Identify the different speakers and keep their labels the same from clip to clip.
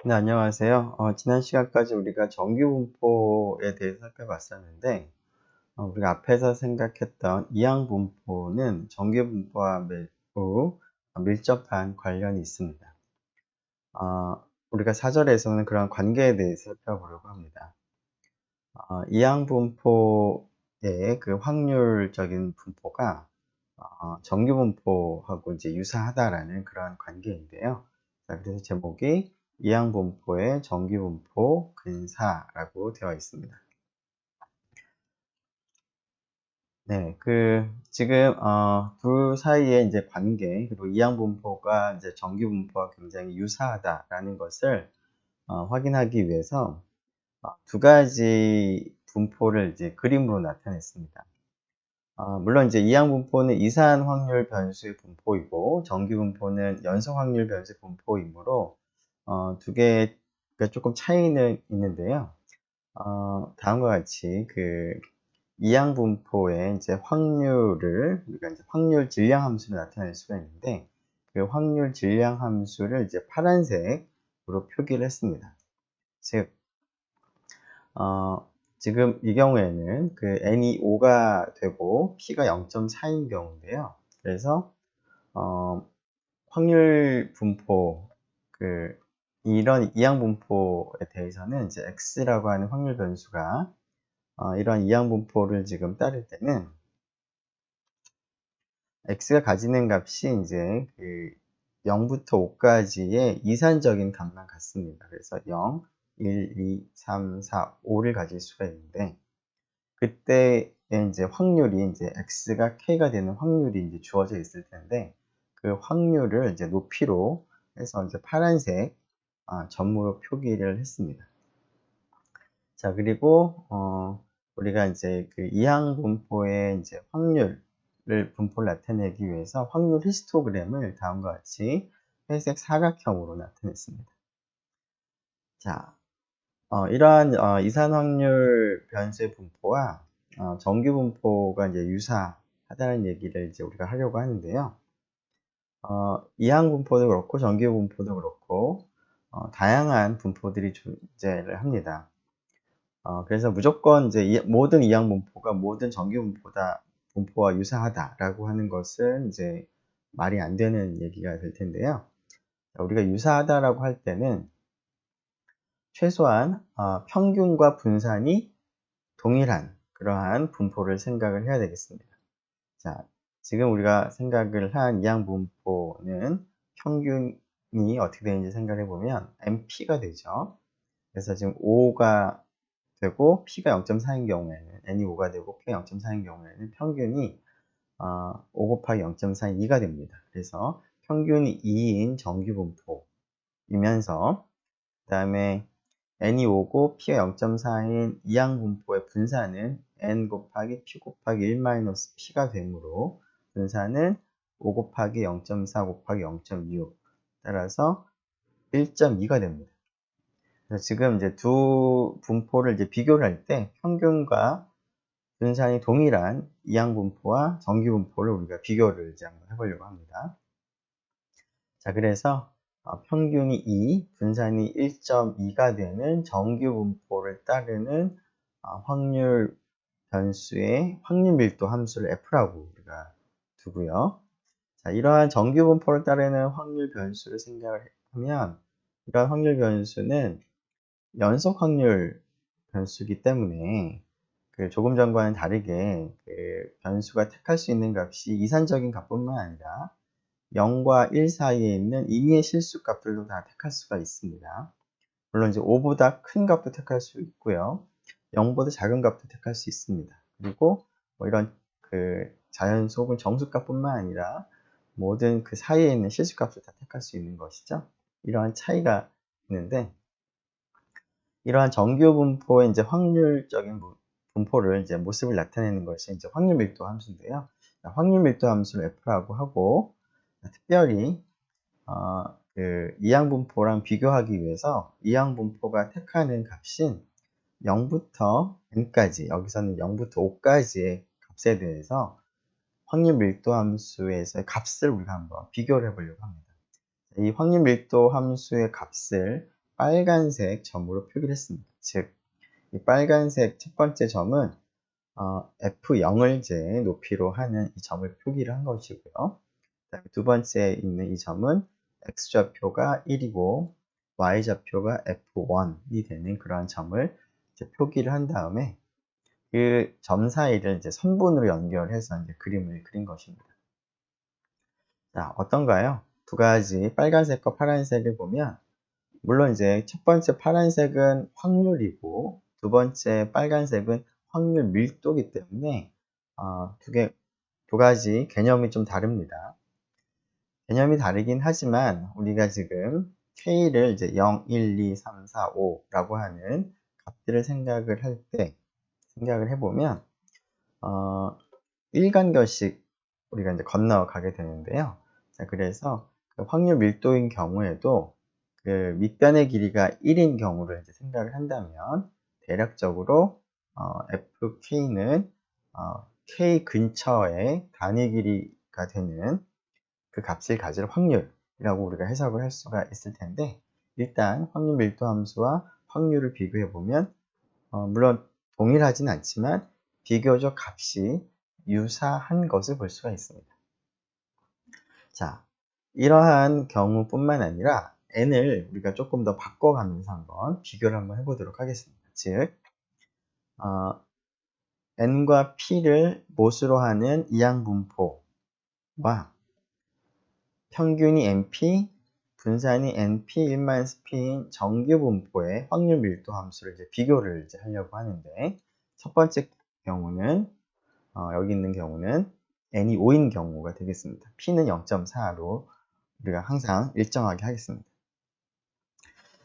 Speaker 1: 네, 안녕하세요. 지난 시간까지 우리가 정규분포에 대해서 살펴봤었는데, 우리가 앞에서 생각했던 이항분포는 정규분포와 매우 밀접한 관련이 있습니다. 우리가 사절에서는 그런 관계에 대해서 살펴보려고 합니다. 이항분포의 그 확률적인 분포가 정규분포하고 이제 유사하다라는 그런 관계인데요. 자, 그래서 제목이 이항분포의 정규분포 근사라고 되어 있습니다. 네, 지금 둘 사이의 이제 관계 그리고 이항분포가 이제 정규분포와 굉장히 유사하다라는 것을 확인하기 위해서 두 가지 분포를 이제 그림으로 나타냈습니다. 물론 이제 이항 분포는 이산 확률 변수의 분포이고 정규 분포는 연속 확률 변수의 분포이므로 두 개가 조금 차이는 있는데요. 다음과 같이 이항 분포의 이제 확률을 우리가 이제 확률 질량 함수로 나타낼 수가 있는데 그 확률 질량 함수를 이제 파란색으로 표기를 했습니다. 즉 지금 이 경우에는 n이 5가 되고 p가 0.4인 경우인데요. 그래서 확률 분포 이런 이항 분포에 대해서는 이제 x라고 하는 확률 변수가 이러한 이항 분포를 지금 따를 때는 x가 가지는 값이 이제 0부터 5까지의 이산적인 값만 같습니다. 그래서 0, 1, 2, 3, 4, 5를 가질 수가 있는데 그때의 이제 확률이 이제 x가 k가 되는 확률이 이제 주어져 있을 텐데 그 확률을 이제 높이로 해서 이제 파란색 점으로 표기를 했습니다. 자, 그리고 우리가 이제 이항 분포의 이제 분포를 나타내기 위해서 확률 히스토그램을 다음과 같이 회색 사각형으로 나타냈습니다. 자, 이러한 이산 확률 변수의 분포와 정규 분포가 이제 유사하다는 얘기를 이제 우리가 하려고 하는데요. 이항 분포도 그렇고 정규 분포도 그렇고 다양한 분포들이 존재를 합니다. 그래서 무조건 이제 모든 이항 분포가 모든 정규 분포와 유사하다라고 하는 것은 이제 말이 안 되는 얘기가 될 텐데요. 우리가 유사하다라고 할 때는 최소한 평균과 분산이 동일한 그러한 분포를 생각을 해야 되겠습니다. 자, 지금 우리가 생각을 한 이항 분포는 평균이 어떻게 되는지 생각해 보면 NP가 되죠. 그래서 지금 5가 되고 P가 0.4인 경우에는 N이 5가 되고 P가 0.4인 경우에는 평균이 5 곱하기 0.4인 2가 됩니다. 그래서 평균이 2인 정규 분포이면서 그 다음에 n이 5고 p가 0.4인 이항 분포의 분산은 n 곱하기 p 곱하기 1 마이너스 p가 되므로 분산은 5 곱하기 0.4 곱하기 0.25 따라서 1.2가 됩니다. 그래서 지금 이제 두 분포를 이제 비교를 할 때 평균과 분산이 동일한 이항 분포와 정규 분포를 우리가 비교를 이제 한번 해보려고 합니다. 자, 그래서 평균이 2, 분산이 1.2가 되는 정규 분포를 따르는 확률 변수의 확률 밀도 함수를 F라고 우리가 두고요. 자, 이러한 정규 분포를 따르는 확률 변수를 생각을 하면 이러한 확률 변수는 연속 확률 변수이기 때문에 조금 전과는 다르게 변수가 택할 수 있는 값이 이산적인 값뿐만 아니라 0과 1 사이에 있는 임의의 실수 값들도 다 택할 수가 있습니다. 물론 이제 5보다 큰 값도 택할 수 있고요. 0보다 작은 값도 택할 수 있습니다. 그리고 뭐 이런 자연수 혹은 정수값뿐만 아니라 모든 그 사이에 있는 실수값을 다 택할 수 있는 것이죠. 이러한 차이가 있는데 이러한 정규 분포의 이제 확률적인 분포를 이제 모습을 나타내는 것이 이제 확률 밀도 함수인데요. 확률 밀도 함수를 F라고 하고 특별히 이항 분포랑 비교하기 위해서 이항 분포가 택하는 값인 0부터 n까지, 여기서는 0부터 5까지의 값에 대해서 확률 밀도 함수에서의 값을 우리가 한번 비교를 해보려고 합니다. 이 확률 밀도 함수의 값을 빨간색 점으로 표기를 했습니다. 즉, 이 빨간색 첫 번째 점은 F0을 제 높이로 하는 이 점을 표기를 한 것이고요. 그다음에 두 번째 있는 이 점은 X좌표가 1이고 Y좌표가 F1이 되는 그러한 점을 이제 표기를 한 다음에 그 점 사이를 이제 선분으로 연결해서 이제 그림을 그린 것입니다. 자, 어떤가요? 두 가지 빨간색과 파란색을 보면 물론 이제 첫 번째 파란색은 확률이고 두 번째 빨간색은 확률 밀도이기 때문에 두 가지 개념이 좀 다릅니다. 개념이 다르긴 하지만 우리가 지금 K를 이제 0, 1, 2, 3, 4, 5라고 하는 값들을 생각을 해보면 1간격씩 우리가 이제 건너가게 되는데요. 자, 그래서 그 확률 밀도인 경우에도 그 밑변의 길이가 1인 경우를 이제 생각을 한다면 대략적으로 FK는 K 근처의 단위 길이가 되는 그 값을 가질 확률이라고 우리가 해석을 할 수가 있을 텐데 일단 확률 밀도 함수와 확률을 비교해 보면 물론 동일하진 않지만 비교적 값이 유사한 것을 볼 수가 있습니다. 자, 이러한 경우뿐만 아니라 n을 우리가 조금 더 바꿔가면서 한번 비교를 한번 해보도록 하겠습니다. 즉, n과 p를 못으로 하는 이항분포와 평균이 np, 분산이 np1-p인 정규분포의 확률 밀도 함수를 이제 비교를 이제 하려고 하는데 첫 번째 경우는 여기 있는 경우는 n이 5인 경우가 되겠습니다. p는 0.4로 우리가 항상 일정하게 하겠습니다.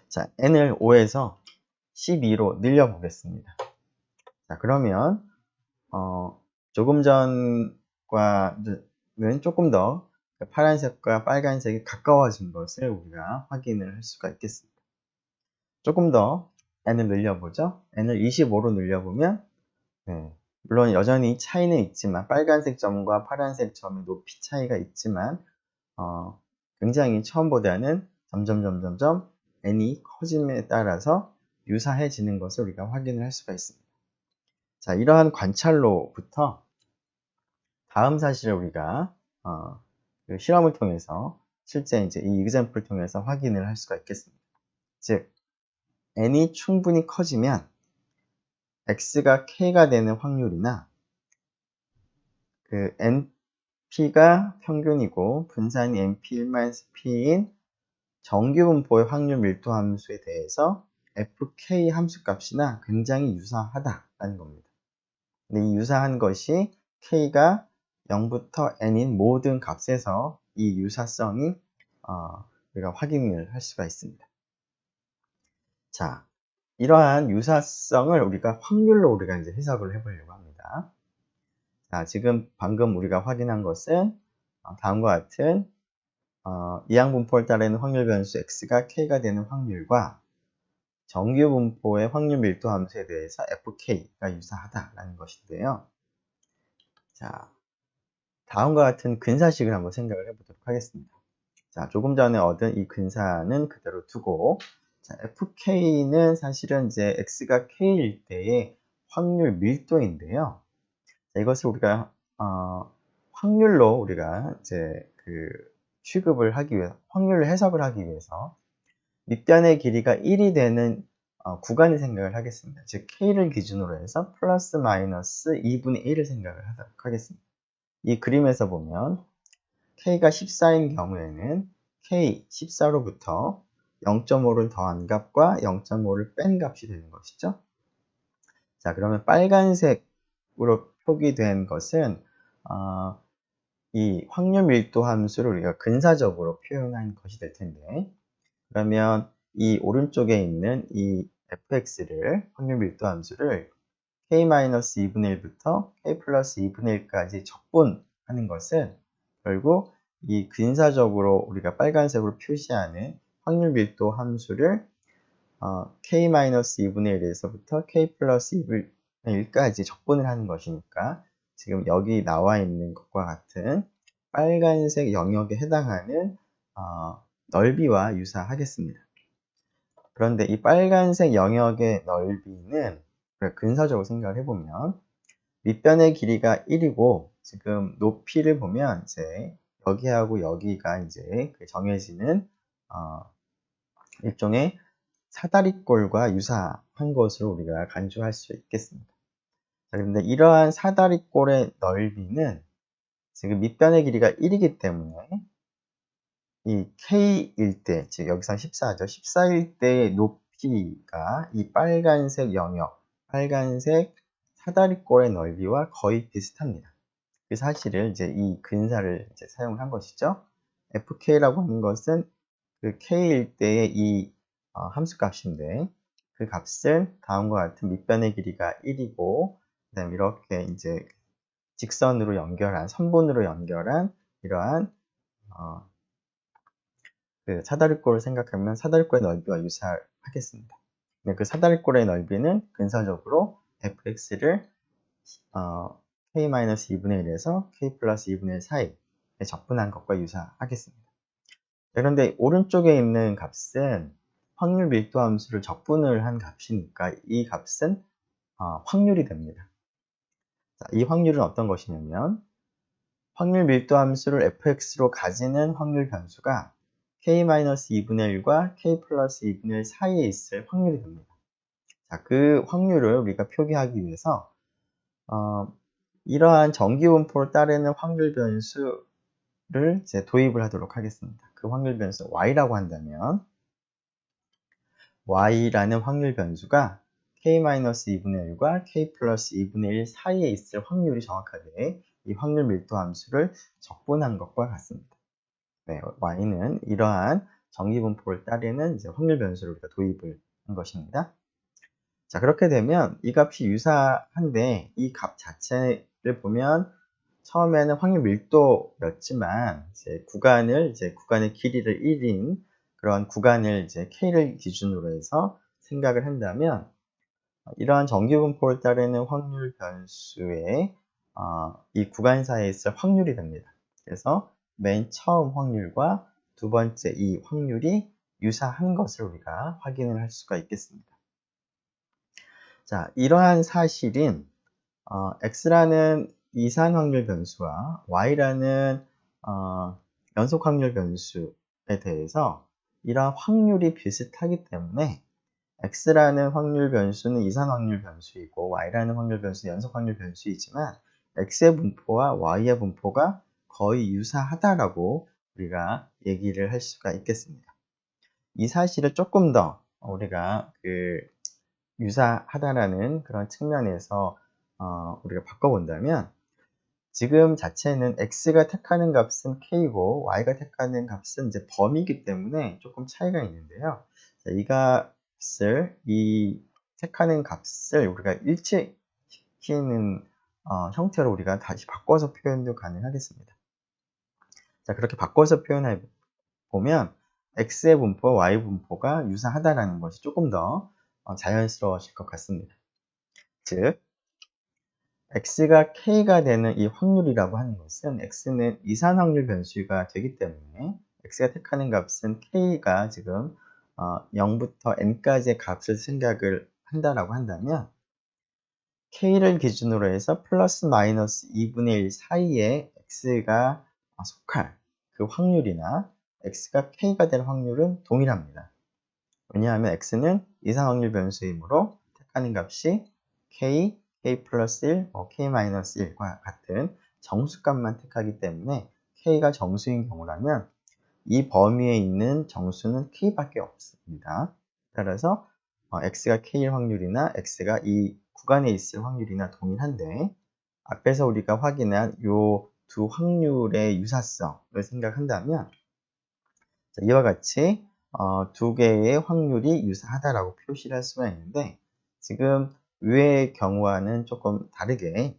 Speaker 1: 자, n을 5에서 12로 늘려 보겠습니다. 자, 그러면 조금 전과는 조금 더 파란색과 빨간색이 가까워진 것을 우리가 확인을 할 수가 있겠습니다. 조금 더 n을 늘려보죠. n을 25로 늘려보면 물론 여전히 차이는 있지만 빨간색 점과 파란색 점의 높이 차이가 있지만 굉장히 처음보다는 점점 n이 커짐에 따라서 유사해지는 것을 우리가 확인을 할 수가 있습니다. 자, 이러한 관찰로부터 다음 사실을 우리가 그 실험을 통해서 실제 이제 이 example을 통해서 확인을 할 수가 있겠습니다. 즉, n이 충분히 커지면 x가 k가 되는 확률이나 그 np가 평균이고 분산이 np1-p인 정규분포의 확률 밀도 함수에 대해서 fk 함수값이나 굉장히 유사하다라는 겁니다. 근데 이 유사한 것이 k가 0부터 n인 모든 값에서 이 유사성이 우리가 확인을 할 수가 있습니다. 자, 이러한 유사성을 우리가 확률로 우리가 이제 해석을 해보려고 합니다. 자, 지금 방금 우리가 확인한 것은 다음과 같은 이항분포를 따르는 확률 변수 x가 k가 되는 확률과 정규분포의 확률 밀도 함수에 대해서 fk가 유사하다라는 것인데요. 자, 다음과 같은 근사식을 한번 생각을 해보도록 하겠습니다. 자, 조금 전에 얻은 이 근사는 그대로 두고, 자, fk는 사실은 이제 x가 k일 때의 확률 밀도인데요. 자, 이것을 우리가 확률로 우리가 이제 취급을 하기 위해서, 확률로 해석을 하기 위해서 밑변의 길이가 1이 되는 구간을 생각을 하겠습니다. 즉 k를 기준으로 해서 플러스 마이너스 2분의 1을 생각을 하도록 하겠습니다. 이 그림에서 보면 k가 14인 경우에는 k 14로부터 0.5를 더한 값과 0.5를 뺀 값이 되는 것이죠. 자, 그러면 빨간색으로 표기된 것은 이 확률 밀도 함수를 우리가 근사적으로 표현한 것이 될 텐데, 그러면 이 오른쪽에 있는 이 fx를 확률 밀도 함수를 k-2분의 1부터 k 플러스 2분의 1까지 적분하는 것은 결국 이 근사적으로 우리가 빨간색으로 표시하는 확률 밀도 함수를 k-2분의 1에서부터 k 플러스 2분의 1까지 적분을 하는 것이니까 지금 여기 나와 있는 것과 같은 빨간색 영역에 해당하는 넓이와 유사하겠습니다. 그런데 이 빨간색 영역의 넓이는 근사적으로 생각을 해보면 밑변의 길이가 1이고 지금 높이를 보면 이제 여기하고 여기가 이제 정해지는 일종의 사다리꼴과 유사한 것으로 우리가 간주할 수 있겠습니다. 자, 그런데 이러한 사다리꼴의 넓이는 지금 밑변의 길이가 1이기 때문에 이 K일 때, 즉 여기서 14죠. 14일 때의 높이가 이 빨간색 영역, 빨간색 사다리꼴의 넓이와 거의 비슷합니다. 그 사실을 이제 이 근사를 이제 사용한 것이죠. fk라고 하는 것은 그 k일 때의 이 함수값인데 그 값을 다음과 같은 밑변의 길이가 1이고 그다음에 이렇게 이제 직선으로 연결한 선분으로 연결한 이러한 그 사다리꼴을 생각하면 사다리꼴의 넓이와 유사하겠습니다. 네, 그 사다리꼴의 넓이는 근사적으로 fx를 k-2분의 1에서 k 플러스 2분의 1 사이에 적분한 것과 유사하겠습니다. 그런데 오른쪽에 있는 값은 확률 밀도 함수를 적분을 한 값이니까 이 값은 확률이 됩니다. 자, 이 확률은 어떤 것이냐면 확률 밀도 함수를 fx로 가지는 확률 변수가 k-2분의 1과 k 플러스 2분의 1 사이에 있을 확률이 됩니다. 자, 그 확률을 우리가 표기하기 위해서 이러한 정기분포를 따르는 확률 변수를 이제 도입을 하도록 하겠습니다. 그 확률 변수 y라고 한다면 y라는 확률 변수가 k-2분의 1과 k 플러스 2분의 1 사이에 있을 확률이 정확하게 이 확률 밀도 함수를 적분한 것과 같습니다. 네, y는 이러한 정기분포를 따르는 이제 확률 변수를 우리가 도입을 한 것입니다. 자, 그렇게 되면 이 값이 유사한데 이 값 자체를 보면 처음에는 확률 밀도였지만 이제 구간의 길이를 1인 그런 구간을 이제 k를 기준으로 해서 생각을 한다면 이러한 정기분포를 따르는 확률 변수의 이 구간 사이에 있을 확률이 됩니다. 그래서 맨 처음 확률과 두 번째 이 확률이 유사한 것을 우리가 확인을 할 수가 있겠습니다. 자, 이러한 사실인 x라는 이산 확률 변수와 y라는 연속 확률 변수에 대해서 이러한 확률이 비슷하기 때문에 x라는 확률 변수는 이산 확률 변수이고 y라는 확률 변수는 연속 확률 변수이지만 x의 분포와 y의 분포가 거의 유사하다라고 우리가 얘기를 할 수가 있겠습니다. 이 사실을 조금 더 우리가 유사하다라는 그런 측면에서 우리가 바꿔본다면 지금 자체는 x가 택하는 값은 k고 y가 택하는 값은 이제 범위이기 때문에 조금 차이가 있는데요. 자, 이 택하는 값을 우리가 일치시키는 형태로 우리가 다시 바꿔서 표현도 가능하겠습니다. 자, 그렇게 바꿔서 표현해 보면 x의 분포와 y 분포가 유사하다라는 것이 조금 더 자연스러워질 것 같습니다. 즉, x가 k가 되는 이 확률이라고 하는 것은 x는 이산 확률 변수가 되기 때문에 x가 택하는 값은 k가 지금 0부터 n까지의 값을 생각을 한다라고 한다면 k를 기준으로 해서 플러스 마이너스 2분의 1 사이에 x가 속할 그 확률이나 x가 k가 될 확률은 동일합니다. 왜냐하면 x는 이산 확률 변수이므로 택하는 값이 k 플러스 1, k 마이너스 1과 같은 정수값만 택하기 때문에 k가 정수인 경우라면 이 범위에 있는 정수는 k밖에 없습니다. 따라서 x가 k일 확률이나 x가 이 구간에 있을 확률이나 동일한데 앞에서 우리가 확인한 이 두 확률의 유사성을 생각한다면 이와 같이 두 개의 확률이 유사하다라고 표시를 할 수가 있는데 지금 위의 경우와는 조금 다르게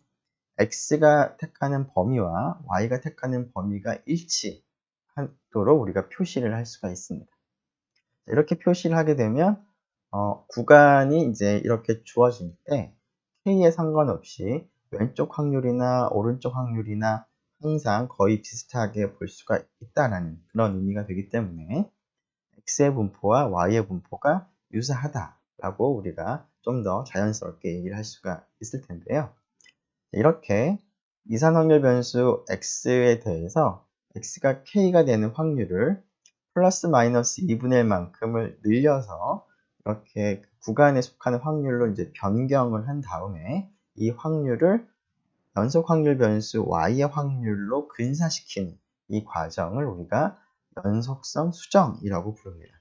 Speaker 1: x가 택하는 범위와 y가 택하는 범위가 일치하도록 우리가 표시를 할 수가 있습니다. 이렇게 표시를 하게 되면 구간이 이제 이렇게 주어질 때 k에 상관없이 왼쪽 확률이나 오른쪽 확률이나 항상 거의 비슷하게 볼 수가 있다는 그런 의미가 되기 때문에 x의 분포와 y의 분포가 유사하다라고 우리가 좀 더 자연스럽게 얘기를 할 수가 있을 텐데요. 이렇게 이산 확률 변수 x에 대해서 x가 k가 되는 확률을 플러스 마이너스 2분의 1만큼을 늘려서 이렇게 구간에 속하는 확률로 이제 변경을 한 다음에 이 확률을 연속 확률 변수 y의 확률로 근사시키는 이 과정을 우리가 연속성 수정이라고 부릅니다.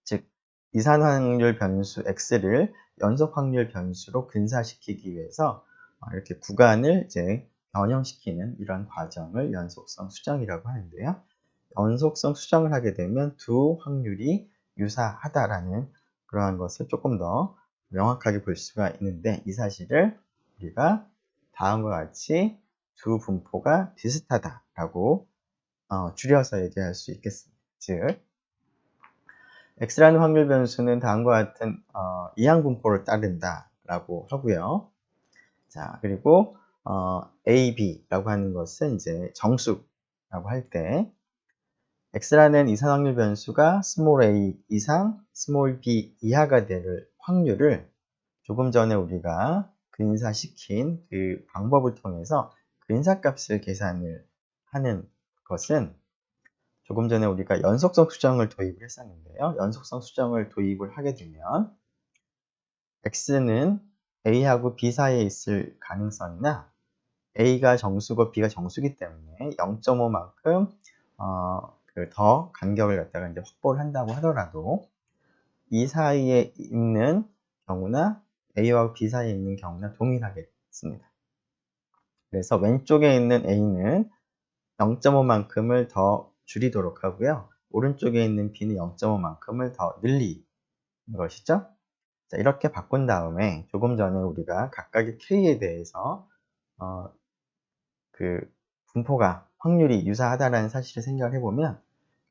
Speaker 1: 즉, 이산 확률 변수 x를 연속 확률 변수로 근사시키기 위해서 이렇게 구간을 이제 변형시키는 이런 과정을 연속성 수정이라고 하는데요. 연속성 수정을 하게 되면 두 확률이 유사하다라는 그러한 것을 조금 더 명확하게 볼 수가 있는데, 이 사실을 우리가 다음과 같이 두 분포가 비슷하다라고 줄여서 얘기할 수 있겠습니다. 즉, x라는 확률 변수는 다음과 같은 이항 분포를 따른다라고 하고요. 자, 그리고 a, b라고 하는 것은 이제 정수라고 할 때 x라는 이산 확률 변수가 스몰 a 이상, 스몰 b 이하가 될 확률을 조금 전에 우리가 근사시킨 그 방법을 통해서 근사값을 계산을 하는 것은 조금 전에 우리가 연속성 수정을 도입을 했었는데요. 연속성 수정을 도입을 하게 되면 x는 a하고 b 사이에 있을 가능성이나 a가 정수고 b가 정수기 때문에 0.5만큼 더 간격을 갖다가 이제 확보를 한다고 하더라도 이 사이에 있는 경우나 a와 b 사이에 있는 경우나 동일하겠습니다. 그래서 왼쪽에 있는 a는 0.5만큼을 더 줄이도록 하고요. 오른쪽에 있는 b는 0.5만큼을 더 늘리는 것이죠. 자, 이렇게 바꾼 다음에 조금 전에 우리가 각각의 k에 대해서 그 분포가 확률이 유사하다는 사실을 생각을 해보면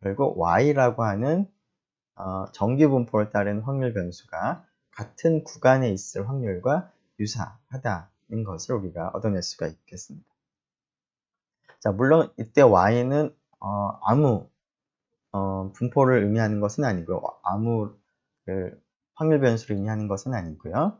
Speaker 1: 결국 y라고 하는 정규 분포를 따른 확률 변수가 같은 구간에 있을 확률과 유사하다는 것을 우리가 얻어낼 수가 있겠습니다. 자, 물론 이때 y는 아무 분포를 의미하는 것은 아니고요. 아무 확률 변수를 의미하는 것은 아니고요.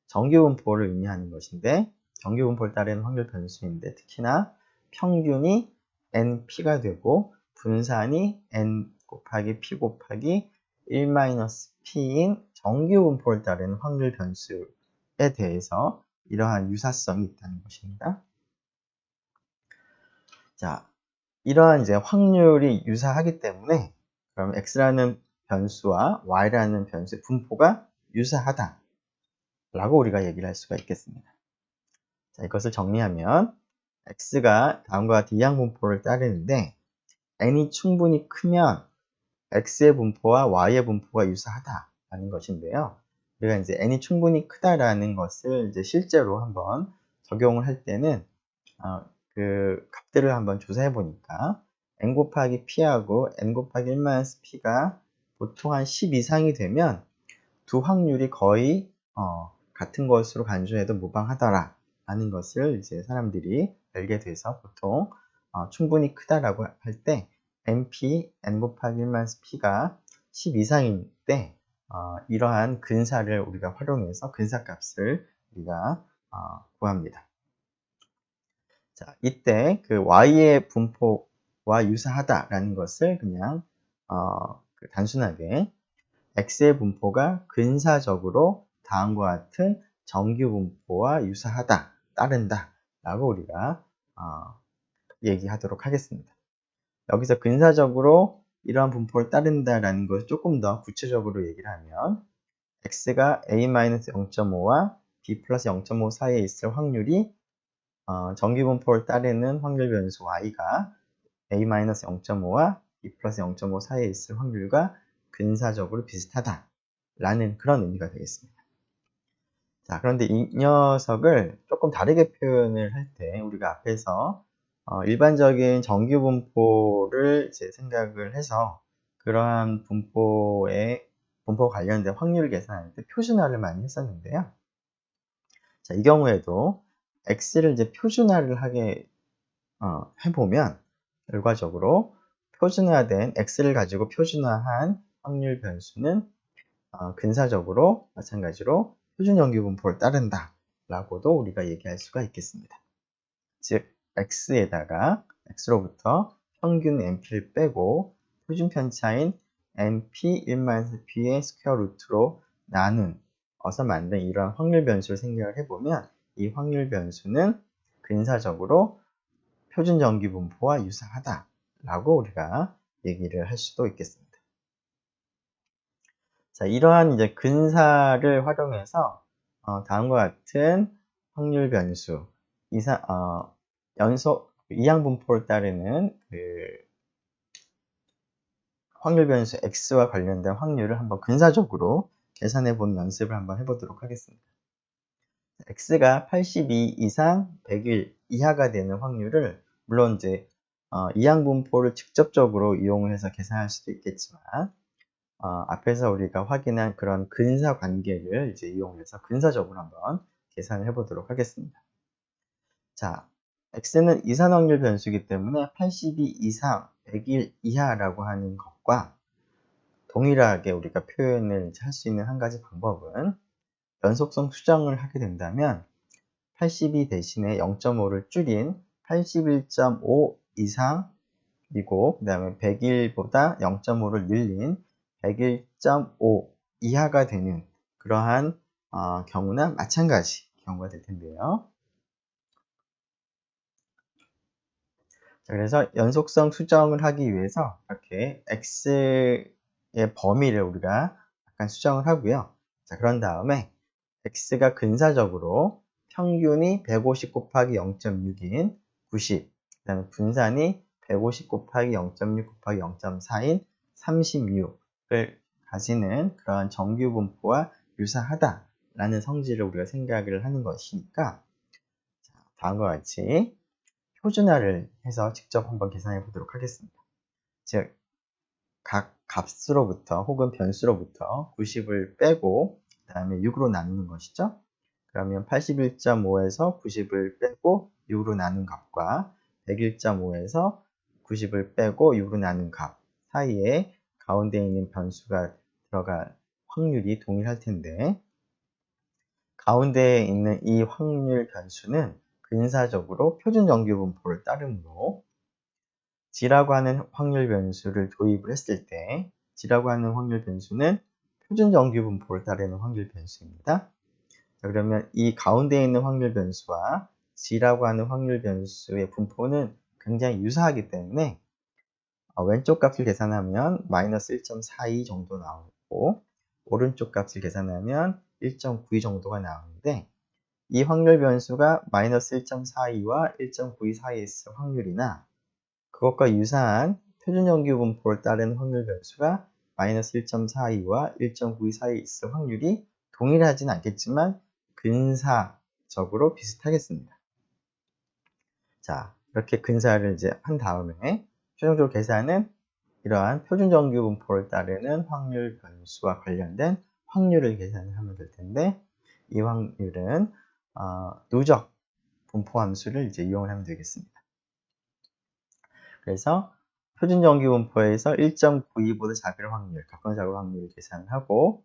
Speaker 1: 정규 분포를 의미하는 것인데, 정규 분포를 따르는 확률 변수인데, 특히나 평균이 np가 되고 분산이 n 곱하기 p 곱하기 1-p인 정규 분포를 따르는 확률 변수에 대해서 이러한 유사성이 있다는 것입니다. 자, 이러한 이제 확률이 유사하기 때문에 그럼 x라는 변수와 y라는 변수의 분포가 유사하다 라고 우리가 얘기를 할 수가 있겠습니다. 자, 이것을 정리하면 x가 다음과 같은 이항 분포를 따르는데 n이 충분히 크면 x의 분포와 y의 분포가 유사하다라는 것인데요. 우리가 이제 n이 충분히 크다라는 것을 이제 실제로 한번 적용을 할 때는 그 값들을 한번 조사해 보니까 n 곱하기 p하고 n 곱하기 1-p가 보통 한 10 이상이 되면 두 확률이 거의 같은 것으로 간주해도 무방하더라 라는 것을 이제 사람들이 알게 돼서 보통 충분히 크다라고 할 때 np, n 곱하기 1-p가 10 이상일 때 이러한 근사를 우리가 활용해서 근사값을 우리가 구합니다. 자, 이때 그 y의 분포와 유사하다라는 것을 그냥 단순하게 x의 분포가 근사적으로 다음과 같은 정규 분포와 유사하다, 따른다 라고 우리가 얘기하도록 하겠습니다. 여기서 근사적으로 이러한 분포를 따른다라는 것을 조금 더 구체적으로 얘기를 하면 x가 a-0.5와 b 플러스 0.5 사이에 있을 확률이 정규 분포를 따르는 확률 변수 y가 a-0.5와 b 플러스 0.5 사이에 있을 확률과 근사적으로 비슷하다라는 그런 의미가 되겠습니다. 자, 그런데 이 녀석을 조금 다르게 표현을 할 때 우리가 앞에서 일반적인 정규 분포를 이제 생각을 해서 그러한 분포 관련된 확률을 계산할 때 표준화를 많이 했었는데요. 자, 이 경우에도 x를 이제 표준화를 하게 해보면 결과적으로 표준화된 x를 가지고 표준화한 확률 변수는 근사적으로 마찬가지로 표준정규분포를 따른다 라고도 우리가 얘기할 수가 있겠습니다. 즉 x에다가 x로부터 평균 np를 빼고 표준 편차인 np 1-p의 스퀘어 루트로 나눈어서 만든 이러한 확률 변수를 생각을 해보면 이 확률 변수는 근사적으로 표준 정규분포와 유사하다 라고 우리가 얘기를 할 수도 있겠습니다. 자, 이러한 이제 근사를 활용해서 다음과 같은 확률 변수 연속 이항분포를 따르는 확률 변수 x와 관련된 확률을 한번 근사적으로 계산해 보는 연습을 한번 해보도록 하겠습니다. x가 82 이상 100일 이하가 되는 확률을 물론 이제 이항분포를 직접적으로 이용을 해서 계산할 수도 있겠지만 앞에서 우리가 확인한 그런 근사 관계를 이제 이용해서 근사적으로 한번 계산을 해보도록 하겠습니다. 자, x는 이산 확률 변수이기 때문에 82 이상 100일 이하라고 하는 것과 동일하게 우리가 표현을 할 수 있는 한 가지 방법은 연속성 수정을 하게 된다면 82 대신에 0.5를 줄인 81.5 이상이고 그 다음에 100일보다 0.5를 늘린 101.5 이하가 되는 그러한 경우나 마찬가지 경우가 될 텐데요. 자, 그래서 연속성 수정을 하기 위해서 이렇게 x의 범위를 우리가 약간 수정을 하고요. 자, 그런 다음에 x가 근사적으로 평균이 150 곱하기 0.6인 90, 그 다음에 분산이 150 곱하기 0.6 곱하기 0.4인 36을 가지는 그런 정규분포와 유사하다라는 성질을 우리가 생각을 하는 것이니까 다음과 같이 표준화를 해서 직접 한번 계산해 보도록 하겠습니다. 즉, 각 값으로부터 혹은 변수로부터 90을 빼고 그 다음에 6으로 나누는 것이죠. 그러면 81.5에서 90을 빼고 6으로 나눈 값과 101.5에서 90을 빼고 6으로 나눈 값 사이에 가운데 있는 변수가 들어갈 확률이 동일할 텐데 가운데에 있는 이 확률 변수는 근사적으로 표준 정규분포를 따르므로 G라고 하는 확률 변수를 도입을 했을 때 G라고 하는 확률 변수는 표준 정규분포를 따르는 확률 변수입니다. 자, 그러면 이 가운데 있는 확률 변수와 G라고 하는 확률 변수의 분포는 굉장히 유사하기 때문에 왼쪽 값을 계산하면 마이너스 1.42 정도 나오고 오른쪽 값을 계산하면 1.92 정도가 나오는데 이 확률 변수가 마이너스 1.42와 1.92 사이에 있을 확률이나 그것과 유사한 표준정규분포를 따르는 확률 변수가 마이너스 1.42와 1.92 사이에 있을 확률이 동일하진 않겠지만 근사적으로 비슷하겠습니다. 자, 이렇게 근사를 이제 한 다음에 최종적으로 계산은 이러한 표준정규분포를 따르는 확률 변수와 관련된 확률을 계산하면 될 텐데 이 확률은 누적 분포함수를 이제 이용을 하면 되겠습니다. 그래서 표준정규분포에서 1.92보다 작을 확률, 각각 작을 확률을 계산하고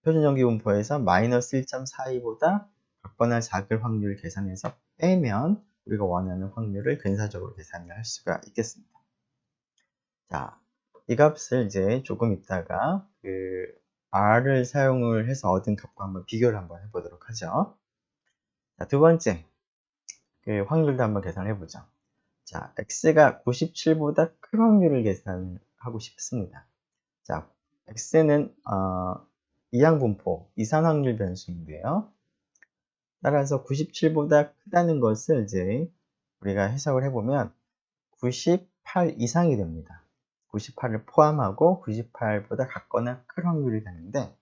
Speaker 1: 표준정규분포에서 마이너스 1.42보다 각거나 작을 확률을 계산해서 빼면 우리가 원하는 확률을 근사적으로 계산을 할 수가 있겠습니다. 자, 이 값을 이제 조금 있다가 R을 사용을 해서 얻은 값과 한번 비교를 한번 해보도록 하죠. 자, 두 번째, 확률도 한번 계산해 보죠. 자, x가 97보다 큰 확률을 계산하고 싶습니다. 자, x는 이항분포, 이산 확률 변수인데요. 따라서 97보다 크다는 것을 이제 우리가 해석을 해보면 98 이상이 됩니다. 98을 포함하고 98보다 같거나 큰 확률이 되는데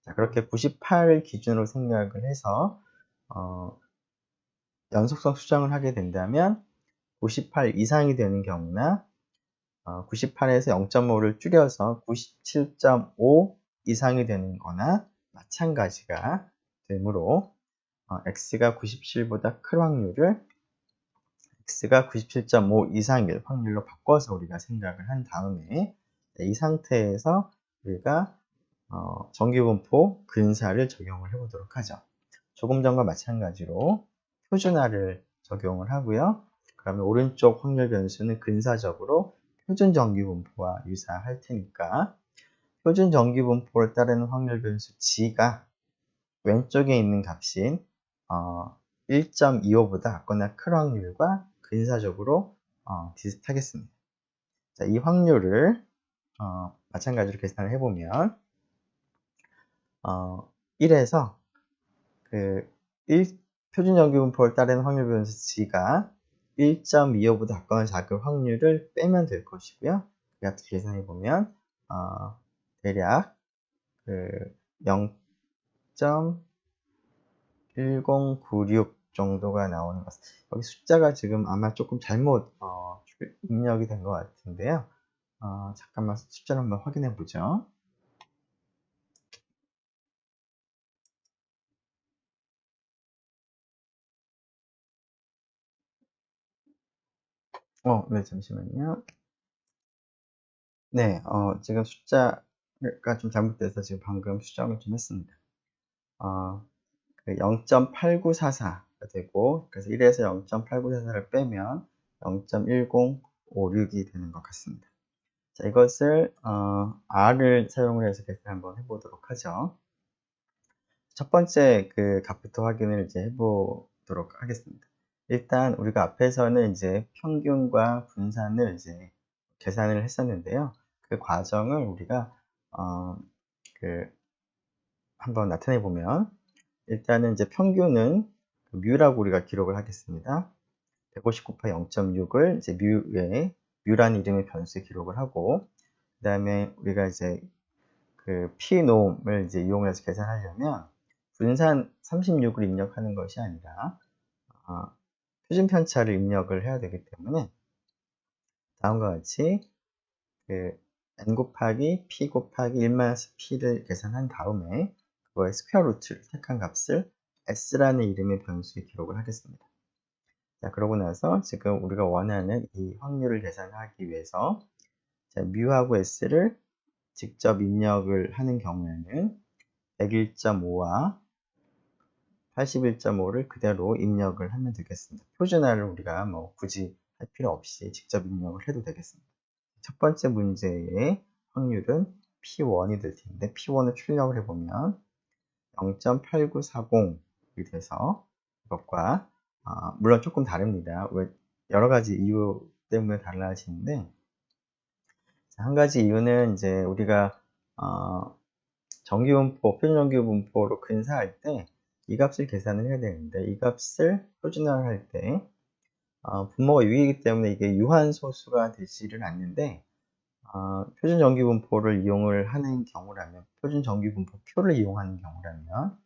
Speaker 1: 자, 그렇게 98을 기준으로 생각을 해서 연속성 수정을 하게 된다면 98 이상이 되는 경우나 98에서 0.5를 줄여서 97.5 이상이 되는 거나 마찬가지가 되므로 x가 97보다 큰 확률을 x가 97.5 이상일 확률로 바꿔서 우리가 생각을 한 다음에 이 상태에서 우리가 정규분포 근사를 적용을 해보도록 하죠. 조금 전과 마찬가지로 표준화를 적용을 하고요. 그러면 오른쪽 확률 변수는 근사적으로 표준 정규분포와 유사할 테니까 표준 정규분포를 따르는 확률 변수 G가 왼쪽에 있는 값인 1.25보다 작거나 큰 확률과 근사적으로 비슷하겠습니다. 자, 이 확률을 마찬가지로 계산을 해보면 1에서 표준 정규분포를 따르는 확률 변수 G가 1.25보다 작거나 작은 확률을 빼면 될 것이고요. 그 값을 계산해보면 대략 0.1096 정도가 나오는 것 같습니다. 여기 숫자가 지금 아마 조금 잘못 입력이 된 것 같은데요. 잠깐만 숫자를 한번 확인해 보죠. 네, 잠시만요. 네, 지금 숫자가 좀 잘못돼서 지금 방금 수정을 좀 했습니다. 0.8944가 되고, 그래서 1에서 0.8944를 빼면 0.1056이 되는 것 같습니다. 자, 이것을 R을 사용을 해서 계산 한번 해보도록 하죠. 첫 번째 값부터 확인을 이제 해보도록 하겠습니다. 일단 우리가 앞에서는 이제 평균과 분산을 이제 계산을 했었는데요. 그 과정을 우리가 한번 나타내 보면 일단은 이제 평균은 뮤라고 우리가 기록을 하겠습니다. 150 곱하기 0.6을 이제 뮤라는 이름의 변수에 기록을 하고, 그 다음에 우리가 이제 P놈을 이제 이용해서 계산하려면 분산 36을 입력하는 것이 아니라 표준 편차를 입력을 해야 되기 때문에 다음과 같이 n 곱하기 p 곱하기 1-p를 계산한 다음에 그거의 스퀘어 루트를 택한 값을 s라는 이름의 변수에 기록을 하겠습니다. 자, 그러고 나서 지금 우리가 원하는 이 확률을 계산하기 위해서 뮤하고 s를 직접 입력을 하는 경우에는 101.5와 81.5를 그대로 입력을 하면 되겠습니다. 표준화를 우리가 뭐 굳이 할 필요 없이 직접 입력을 해도 되겠습니다. 첫 번째 문제의 확률은 P1이 될 텐데 P1을 출력을 해보면 0.8940이 돼서 이것과 물론 조금 다릅니다. 여러 가지 이유 때문에 달라지는데, 한 가지 이유는 이제 우리가 표준 정규분포로 근사할 때 이 값을 계산을 해야 되는데, 이 값을 표준화를 할 때 분모가 6이기 때문에 이게 유한소수가 되지를 않는데, 표준 정규분포를 이용을 하는 경우라면, 표준 정규분포표를 이용하는 경우라면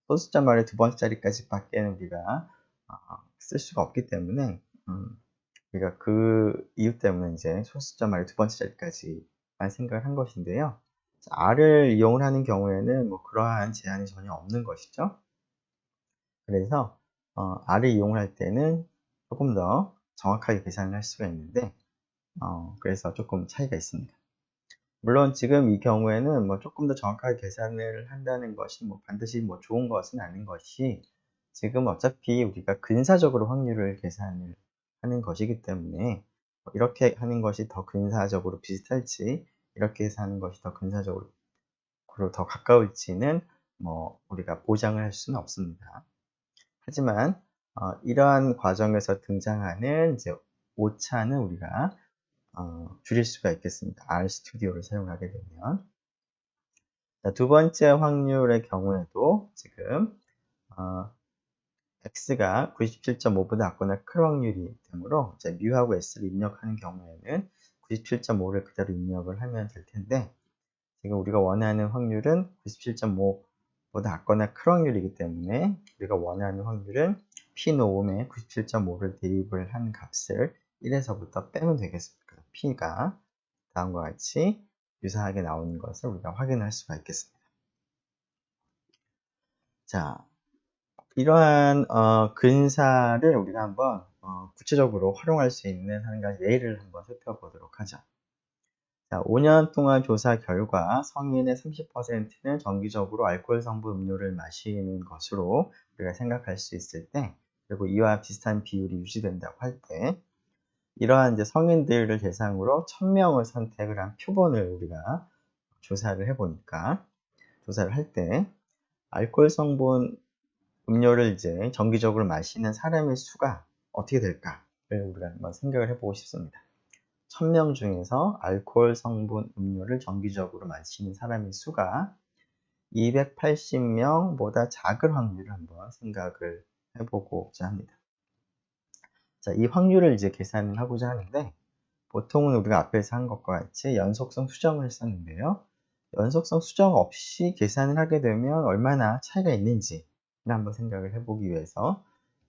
Speaker 1: 소수자 말의 두 번째 자리까지 밖에는 우리가 쓸 수가 없기 때문에 우리가 그 이유 때문에 이제 소수자 말의 두 번째 자리까지만 생각을 한 것인데요. R을 이용을 하는 경우에는 뭐 그러한 제한이 전혀 없는 것이죠. 그래서 R을 이용을 할 때는 조금 더 정확하게 계산을 할 수가 있는데, 그래서 조금 차이가 있습니다. 물론 지금 이 경우에는 뭐 조금 더 정확하게 계산을 한다는 것이 뭐 반드시 뭐 좋은 것은 아닌 것이, 지금 어차피 우리가 근사적으로 확률을 계산을 하는 것이기 때문에 이렇게 하는 것이 더 근사적으로 비슷할지, 이렇게 해서 하는 것이 더 근사적으로 더 가까울지는 뭐 우리가 보장을 할 수는 없습니다. 하지만 이러한 과정에서 등장하는 이제 오차는 우리가 줄일 수가 있겠습니다. RStudi오를 사용하게 되면. 자, 두 번째 확률의 경우에도 지금 x가 97.5보다 작거나 큰 확률이 되므로 뮤하고 s를 입력하는 경우에는 97.5를 그대로 입력을 하면 될 텐데, 지금 우리가 원하는 확률은 97.5보다 작거나 큰 확률이기 때문에 우리가 원하는 확률은 P노음에 97.5를 대입을 한 값을 1에서부터 빼면 되겠습니다. P가 다음과 같이 유사하게 나오는 것을 우리가 확인할 수가 있겠습니다. 자, 이러한 근사를 우리가 한번 구체적으로 활용할 수 있는 한 가지 예를 한번 살펴보도록 하죠. 자, 5년 동안 조사 결과 성인의 30%는 정기적으로 알코올 성분 음료를 마시는 것으로 우리가 생각할 수 있을 때, 그리고 이와 비슷한 비율이 유지된다고 할 때, 이러한 이제 성인들을 대상으로 1000명을 선택을 한 표본을 우리가 조사를 해보니까, 조사를 할 때, 알코올 성분 음료를 이제 정기적으로 마시는 사람의 수가 어떻게 될까를 우리가 한번 생각을 해보고 싶습니다. 1000명 중에서 알코올 성분 음료를 정기적으로 마시는 사람의 수가 280명보다 작을 확률을 한번 생각을 해보고자 합니다. 자, 이 확률을 이제 계산을 하고자 하는데, 보통은 우리가 앞에서 한 것과 같이 연속성 수정을 했었는데요. 연속성 수정 없이 계산을 하게 되면 얼마나 차이가 있는지를 한번 생각을 해보기 위해서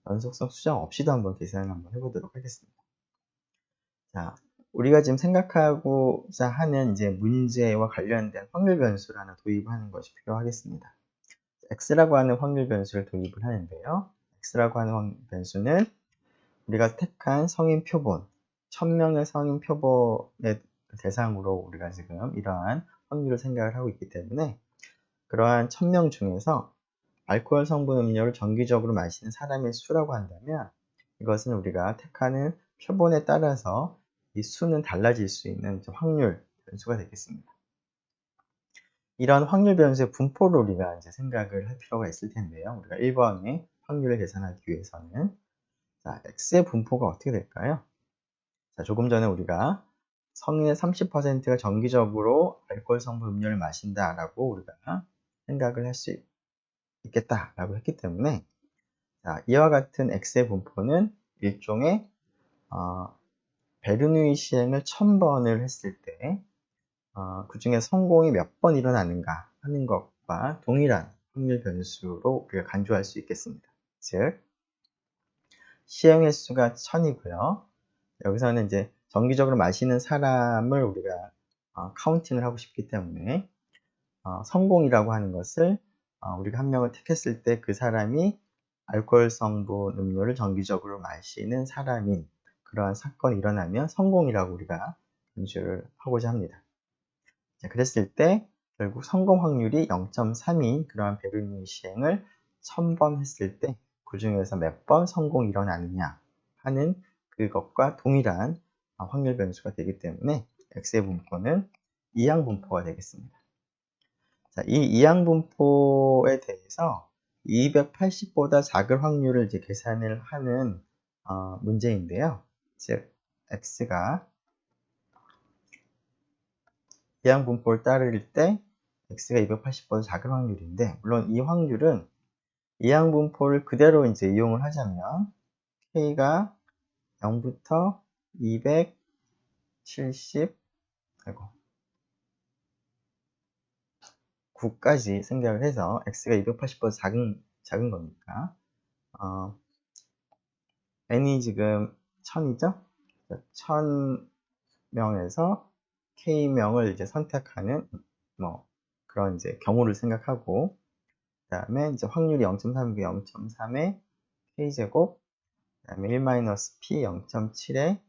Speaker 1: 연속성 수정 없이도 한번 계산을 한번 해보도록 하겠습니다. 자, 우리가 지금 생각하고자 하는 이제 문제와 관련된 확률 변수를 하나 도입하는 것이 필요하겠습니다. x라고 하는 확률 변수를 도입을 하는데요. x라고 하는 확률 변수는 우리가 택한 성인 표본, 1000명의 성인 표본의 대상으로 우리가 지금 이러한 확률을 생각을 하고 있기 때문에, 그러한 1000명 중에서 알코올 성분 음료를 정기적으로 마시는 사람의 수라고 한다면, 이것은 우리가 택하는 표본에 따라서 이 수는 달라질 수 있는 확률 변수가 되겠습니다. 이런 확률 변수의 분포를 우리가 이제 생각을 할 필요가 있을 텐데요. 우리가 1번의 확률을 계산하기 위해서는, 자, x의 분포가 어떻게 될까요? 자, 조금 전에 우리가 성인의 30%가 정기적으로 알코올 성분 음료를 마신다라고 우리가 생각을 할 수 있겠다라고 했기 때문에, 자, 이와 같은 x의 분포는 일종의 베르누이 시행을 1000번을 했을 때 그 중에 성공이 몇 번 일어나는가 하는 것과 동일한 확률 변수로 우리가 간주할 수 있겠습니다. 즉, 시행 횟수가 1000이고요. 여기서는 이제 정기적으로 마시는 사람을 우리가 카운팅을 하고 싶기 때문에 성공이라고 하는 것을 우리가 한 명을 택했을 때 그 사람이 알코올 성분 음료를 정기적으로 마시는 사람인 그러한 사건이 일어나면 성공이라고 우리가 간주를 하고자 합니다. 자, 그랬을 때 결국 성공 확률이 0.3인 그러한 베르누이 시행을 1000번 했을 때 그 중에서 몇 번 성공이 일어나느냐 하는 그것과 동일한 확률 변수가 되기 때문에 x의 분포는 이항 분포가 되겠습니다. 자, 이 이항 분포에 대해서 280보다 작을 확률을 이제 계산을 하는 문제인데요. 즉, x가 이항 분포를 따를 때 x가 280보다 작은 확률인데, 물론 이 확률은 이항 분포를 그대로 이제 이용을 하자면 k가 0부터 270, 9까지 생각을 해서 x가 280보다 작은 거니까 n이 지금 1000이죠? 1000명에서 k명을 이제 선택하는 그런 이제 경우를 생각하고, 그 다음에 이제 확률이 0.3이고 0.3에 k제곱, 그 다음에 1-p 0.7에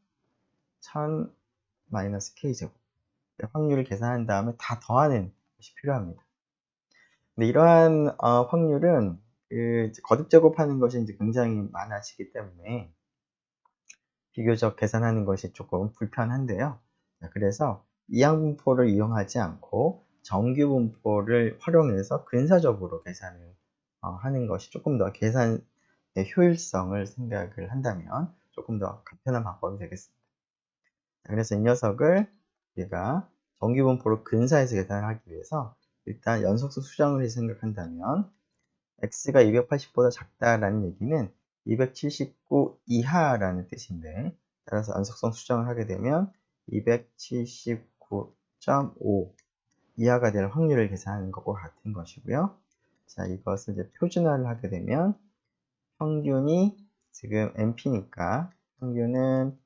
Speaker 1: 1000 k제곱, 확률을 계산한 다음에 다 더하는 것이 필요합니다. 근데 이러한 확률은 거듭 제곱하는 것이 이제 굉장히 많아지기 때문에 비교적 계산하는 것이 조금 불편한데요. 그래서 이항분포를 이용하지 않고 정규분포를 활용해서 근사적으로 계산을 하는 것이 조금 더 계산의 효율성을 생각을 한다면 조금 더 간편한 방법이 되겠습니다. 그래서 이 녀석을 우리가 정규분포로 근사해서 계산을 하기 위해서 일단 연속수 수정을 생각한다면 x가 280보다 작다라는 얘기는 279 이하라는 뜻인데, 따라서 연속성 수정을 하게 되면 279.5 이하가 될 확률을 계산하는 것과 같은 것이고요. 자, 이것을 이제 표준화를 하게 되면 평균이 지금 NP니까 평균은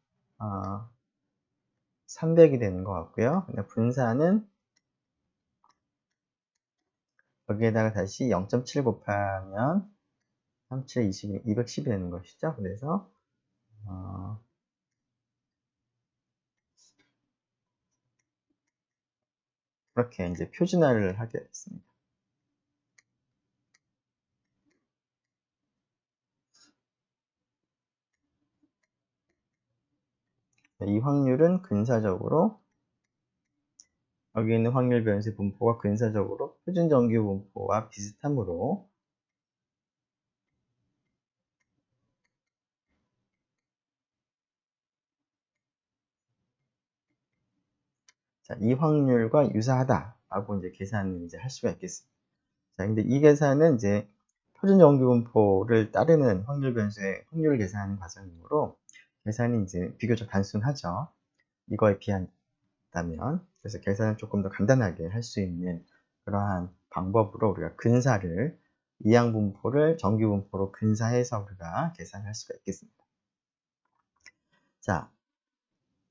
Speaker 1: 300이 되는 것 같고요. 분산은 여기에다가 다시 0.7 곱하면 37, 20, 210이 되는 것이죠. 그래서 이렇게 이제 표준화를 하게 됐습니다. 이 확률은 근사적으로 여기 있는 확률 변수의 분포가 근사적으로 표준 정규 분포와 비슷하므로 자, 이 확률과 유사하다라고 이제 계산을 이제 할 수가 있겠습니다. 자, 근데 이 계산은 이제 표준 정규 분포를 따르는 확률 변수의 확률을 계산하는 과정이므로 계산이 이제 비교적 단순하죠. 이거에 비한다면. 그래서 계산을 조금 더 간단하게 할 수 있는 그러한 방법으로 우리가 근사를 이항 분포를 정규 분포로 근사해서 우리가 계산할 수가 있겠습니다. 자,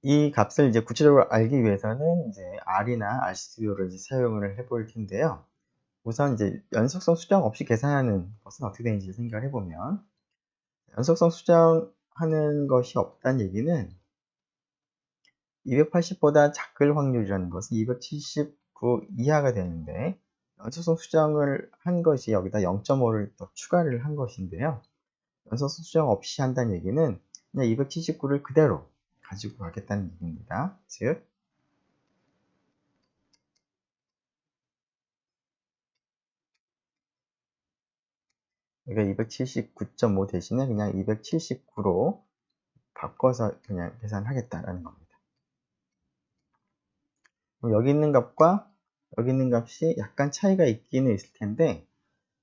Speaker 1: 이 값을 이제 구체적으로 알기 위해서는 이제 R이나 RStu디오를 이제 사용을 해볼 텐데요. 우선 이제 연속성 수정 없이 계산하는 것은 어떻게 되는지 생각을 해보면, 연속성 수정하는 것이 없다는 얘기는 280보다 작을 확률이라는 것은 279 이하가 되는데, 연속성 수정을 한 것이 여기다 0.5를 더 추가를 한 것인데요. 연속성 수정 없이 한다는 얘기는 그냥 279를 그대로 가지고 가겠다는 얘기입니다. 즉, 그러니까 279.5 대신에 그냥 279로 바꿔서 그냥 계산하겠다라는 겁니다. 여기 있는 값과 여기 있는 값이 약간 차이가 있기는 있을 텐데,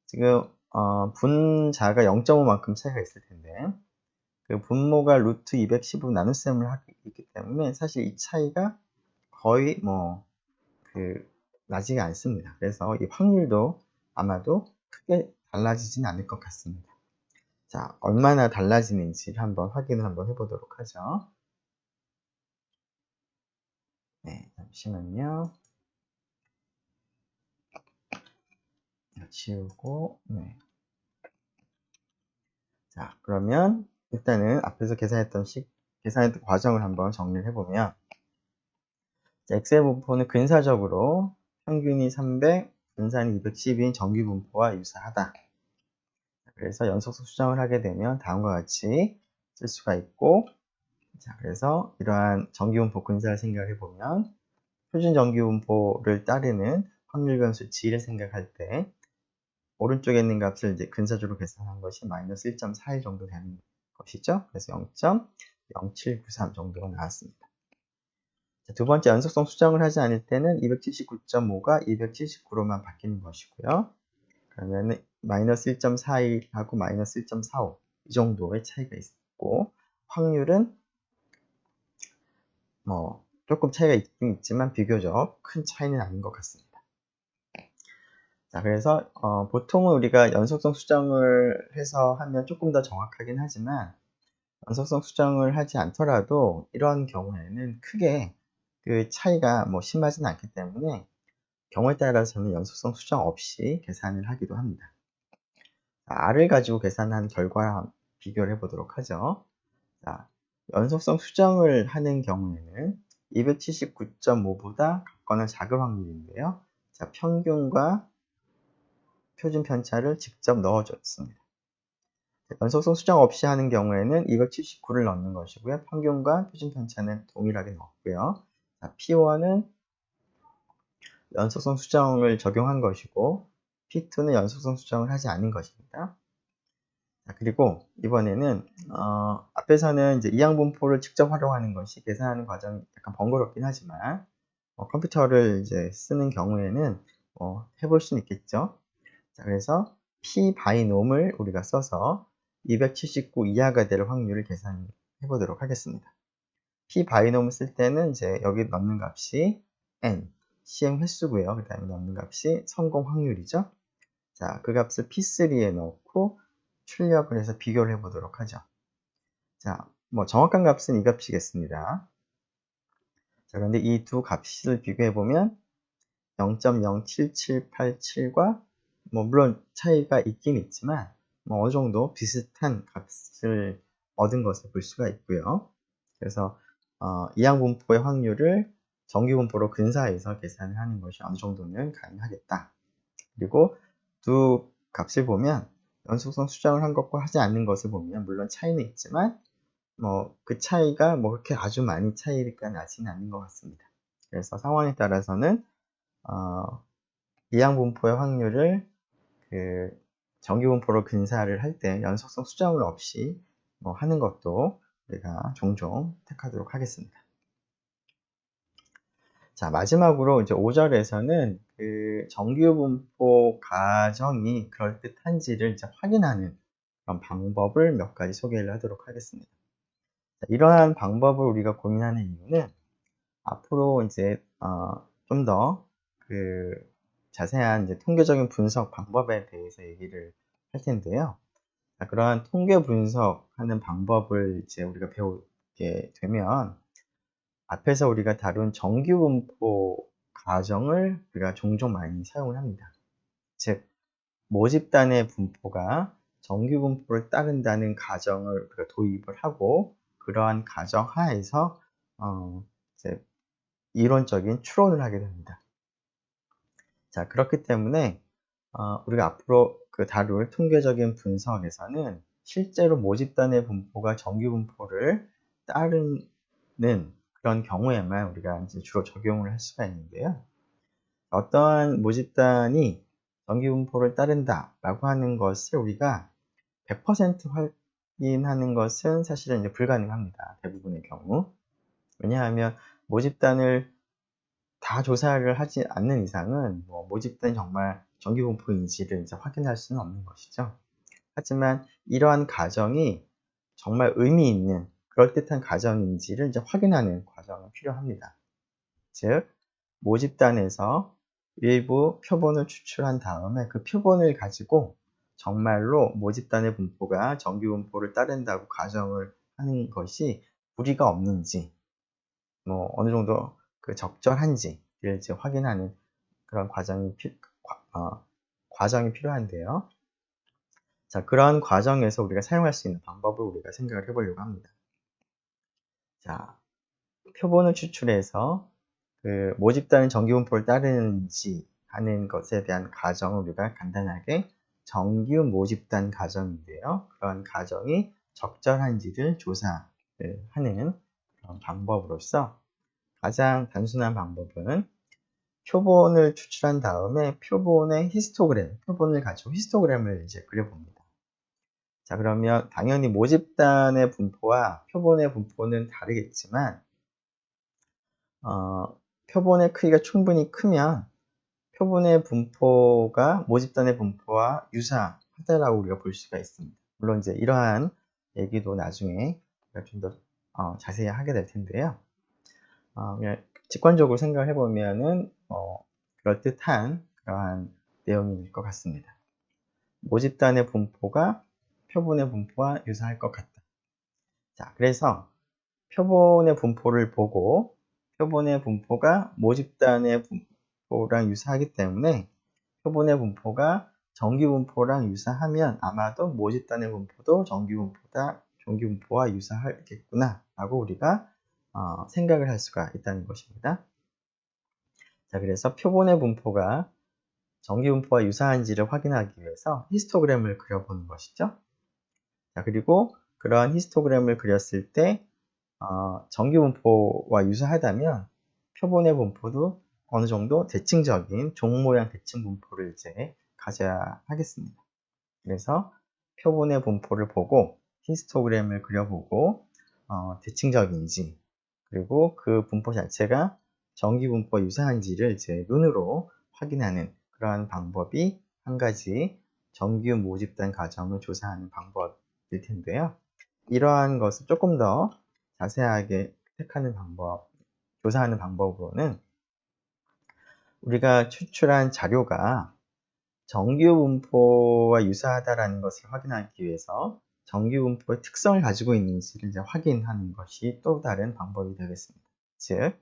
Speaker 1: 지금 분자가 0.5만큼 차이가 있을 텐데, 그 분모가 루트 215 나눗셈을 하고 있기 때문에 사실 이 차이가 거의 나지가 않습니다. 그래서 이 확률도 아마도 크게 달라지진 않을 것 같습니다. 자, 얼마나 달라지는지를 한번 확인을 한번 해보도록 하죠. 네, 잠시만요. 지우고, 네. 자, 그러면 일단은 앞에서 계산했던 과정을 한번 정리를 해보면, 엑셀 분포는 근사적으로 평균이 300, 분산이 210인 정규 분포와 유사하다. 그래서 연속성 수정을 하게 되면 다음과 같이 쓸 수가 있고, 자, 그래서 이러한 정규 분포 근사를 생각해 보면 표준 정규 분포를 따르는 확률 변수 G를 생각할 때 오른쪽에 있는 값을 이제 근사적으로 계산한 것이 마이너스 1.41 정도 되는 것이죠. 그래서 0.0793 정도가 나왔습니다. 자, 두 번째 연속성 수정을 하지 않을 때는 279.5가 279로만 바뀌는 것이고요. 그러면 마이너스 1.41하고 마이너스 1.45 이 정도의 차이가 있고, 확률은 조금 차이가 있긴 있지만 비교적 큰 차이는 아닌 것 같습니다. 자, 그래서 보통은 우리가 연속성 수정을 해서 하면 조금 더 정확하긴 하지만, 연속성 수정을 하지 않더라도 이런 경우에는 크게 그 차이가 심하진 않기 때문에 경우에 따라서는 연속성 수정 없이 계산을 하기도 합니다. 자, R을 가지고 계산한 결과랑 비교를 해보도록 하죠. 자, 연속성 수정을 하는 경우에는 279.5보다 같거나 작을 확률인데요. 자, 평균과 표준 편차를 직접 넣어줬습니다. 연속성 수정 없이 하는 경우에는 279를 넣는 것이고요. 평균과 표준 편차는 동일하게 넣었고요. 자, P1은 연속성 수정을 적용한 것이고, P2는 연속성 수정을 하지 않은 것입니다. 자, 그리고 이번에는 앞에서는 이제 이항분포를 직접 활용하는 것이 계산하는 과정이 약간 번거롭긴 하지만 컴퓨터를 이제 쓰는 경우에는 해볼 수는 있겠죠. 자, 그래서 P 바이놈을 우리가 써서 279 이하가 될 확률을 계산해 보도록 하겠습니다. P 바이놈을 쓸 때는 이제 여기 넣는 값이 N, 시행 횟수고요. 그 다음에 넣는 값이 성공 확률이죠. 자, 그 값을 P3에 넣고 출력을 해서 비교를 해 보도록 하죠. 자, 정확한 값은 이 값이겠습니다. 자, 그런데 이 두 값을 비교해 보면 0.07787과 물론 차이가 있긴 있지만 어느 정도 비슷한 값을 얻은 것을 볼 수가 있고요. 그래서 이항분포의 확률을 정규분포로 근사해서 계산을 하는 것이 어느 정도는 가능하겠다. 그리고 두 값을 보면 연속성 수정을 한 것과 하지 않는 것을 보면 물론 차이는 있지만 그 차이가 그렇게 아주 많이 차이가 나지는 않는 것 같습니다. 그래서 상황에 따라서는 이항분포의 확률을 정규분포로 근사를 할 때 연속성 수정을 없이 하는 것도 우리가 종종 택하도록 하겠습니다. 자, 마지막으로 이제 5절에서는 정규분포 가정이 그럴듯한지를 이제 확인하는 그런 방법을 몇 가지 소개를 하도록 하겠습니다. 자, 이러한 방법을 우리가 고민하는 이유는 앞으로 이제 좀 더 자세한 이제 통계적인 분석 방법에 대해서 얘기를 할 텐데요. 자, 그러한 통계 분석하는 방법을 이제 우리가 배우게 되면 앞에서 우리가 다룬 정규분포 가정을 우리가 종종 많이 사용을 합니다. 즉, 모집단의 분포가 정규분포를 따른다는 가정을 우리가 도입을 하고 그러한 가정 하에서 이제 이론적인 추론을 하게 됩니다. 자, 그렇기 때문에 우리가 앞으로 다룰 통계적인 분석에서는 실제로 모집단의 분포가 정규분포를 따르는 그런 경우에만 우리가 이제 주로 적용을 할 수가 있는데요. 어떠한 모집단이 정규분포를 따른다라고 하는 것을 우리가 100% 확인하는 것은 사실은 이제 불가능합니다. 대부분의 경우. 왜냐하면 모집단을 다 조사를 하지 않는 이상은 모집단이 정말 정규분포인지를 이제 확인할 수는 없는 것이죠. 하지만 이러한 가정이 정말 의미 있는 그럴듯한 가정인지를 이제 확인하는 과정은 필요합니다. 즉, 모집단에서 일부 표본을 추출한 다음에 그 표본을 가지고 정말로 모집단의 분포가 정규분포를 따른다고 가정을 하는 것이 무리가 없는지, 어느 정도 적절한지를 이제 확인하는 그런 과정이 필요한데요. 자, 그런 과정에서 우리가 사용할 수 있는 방법을 우리가 생각을 해보려고 합니다. 자, 표본을 추출해서 모집단은 정규분포를 따르는지 하는 것에 대한 가정을 우리가 간단하게 정규 모집단 가정인데요. 그런 가정이 적절한지를 조사를 하는 그런 방법으로서 가장 단순한 방법은 표본을 추출한 다음에 표본의 히스토그램, 표본을 가지고 히스토그램을 이제 그려봅니다. 자, 그러면 당연히 모집단의 분포와 표본의 분포는 다르겠지만 표본의 크기가 충분히 크면 표본의 분포가 모집단의 분포와 유사하다라고 우리가 볼 수가 있습니다. 물론 이제 이러한 얘기도 나중에 좀 더 자세히 하게 될 텐데요. 그냥 직관적으로 생각을 해보면은 그럴듯한 그러한 내용일 것 같습니다. 모집단의 분포가 표본의 분포와 유사할 것 같다. 자, 그래서 표본의 분포를 보고 표본의 분포가 모집단의 분포랑 유사하기 때문에 표본의 분포가 정규분포랑 유사하면 아마도 모집단의 분포도 정규분포와 유사하겠구나 라고 우리가 생각을 할 수가 있다는 것입니다. 자, 그래서 표본의 분포가 정규분포와 유사한지를 확인하기 위해서 히스토그램을 그려보는 것이죠. 자, 그리고 그러한 히스토그램을 그렸을 때 정규분포와 유사하다면 표본의 분포도 어느 정도 대칭적인 종 모양 대칭 분포를 이제 가져야 하겠습니다. 그래서 표본의 분포를 보고 히스토그램을 그려보고 대칭적인지 그리고 그 분포 자체가 정규분포와 유사한지를 이제 눈으로 확인하는 그러한 방법이 한 가지 정규 모집단 가정을 조사하는 방법일 텐데요. 이러한 것을 조금 더 자세하게 조사하는 방법으로는 우리가 추출한 자료가 정규분포와 유사하다라는 것을 확인하기 위해서 정규분포의 특성을 가지고 있는지를 이제 확인하는 것이 또 다른 방법이 되겠습니다. 즉,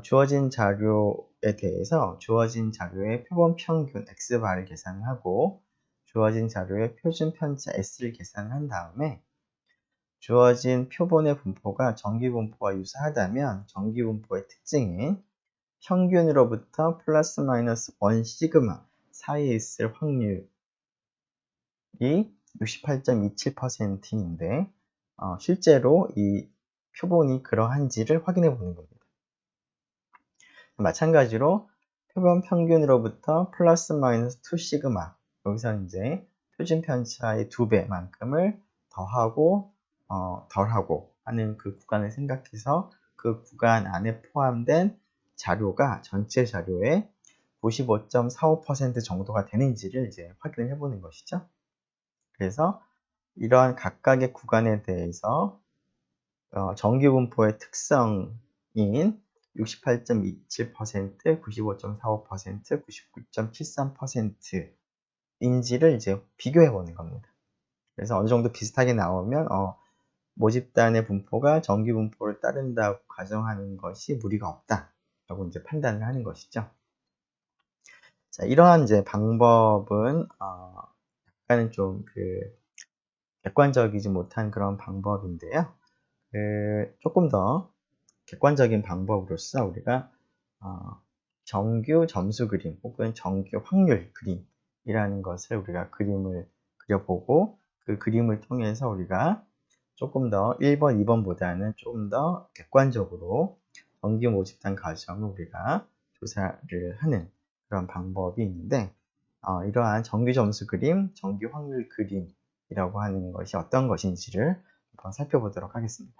Speaker 1: 주어진 자료에 대해서 주어진 자료의 표본 평균 X바를 계산하고 주어진 자료의 표준 편차 S를 계산한 다음에 주어진 표본의 분포가 정규분포와 유사하다면 정규분포의 특징인 평균으로부터 플러스 마이너스 1 시그마 사이에 있을 확률이 68.27%인데 실제로 이 표본이 그러한지를 확인해 보는 겁니다. 마찬가지로 표본 평균으로부터 플러스 마이너스 2 시그마, 여기서 이제 표준 편차의 2배만큼을 더하고 덜하고 하는 그 구간을 생각해서 그 구간 안에 포함된 자료가 전체 자료의 95.45% 정도가 되는지를 이제 확인을 해보는 것이죠. 그래서 이러한 각각의 구간에 대해서 정규분포의 특성인 68.27%, 95.45%, 99.73%인지를 이제 비교해 보는 겁니다. 그래서 어느 정도 비슷하게 나오면 모집단의 분포가 정규 분포를 따른다고 가정하는 것이 무리가 없다라고 이제 판단을 하는 것이죠. 자, 이러한 이제 방법은 약간은 좀 객관적이지 못한 그런 방법인데요. 조금 더 객관적인 방법으로서 우리가 정규 점수 그림 혹은 정규 확률 그림이라는 것을 우리가 그림을 그려보고 그 그림을 통해서 우리가 조금 더 1번, 2번보다는 조금 더 객관적으로 정규 모집단 과정을 우리가 조사를 하는 그런 방법이 있는데 이러한 정규 점수 그림, 정규 확률 그림이라고 하는 것이 어떤 것인지를 한번 살펴보도록 하겠습니다.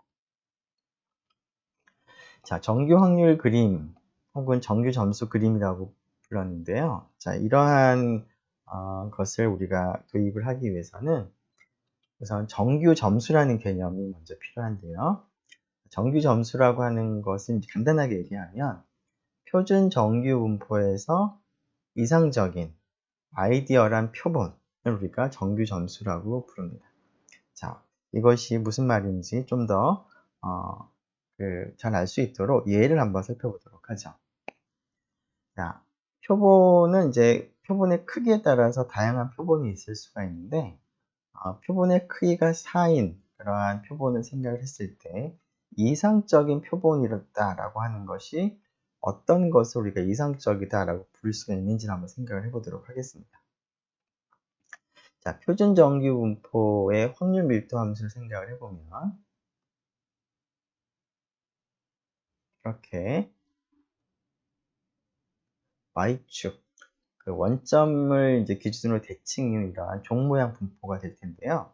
Speaker 1: 자, 정규 확률 그림 혹은 정규 점수 그림이라고 불렀는데요. 자, 이러한 것을 우리가 도입을 하기 위해서는 우선 정규 점수라는 개념이 먼저 필요한데요. 정규 점수라고 하는 것은 간단하게 얘기하면 표준 정규 분포에서 이상적인 아이디어란 표본을 우리가 정규 점수라고 부릅니다. 자, 이것이 무슨 말인지 좀 더 잘 알 수 있도록 예를 한번 살펴보도록 하죠. 자, 표본은 이제 표본의 크기에 따라서 다양한 표본이 있을 수가 있는데 표본의 크기가 4인 그러한 표본을 생각을 했을 때 이상적인 표본이었다라고 하는 것이 어떤 것을 우리가 이상적이다라고 부를 수가 있는지를 한번 생각을 해보도록 하겠습니다. 자, 표준 정규 분포의 확률 밀도 함수를 생각을 해보면 이렇게 y축 그 원점을 이제 기준으로 대칭인 이러한 종 모양 분포가 될 텐데요.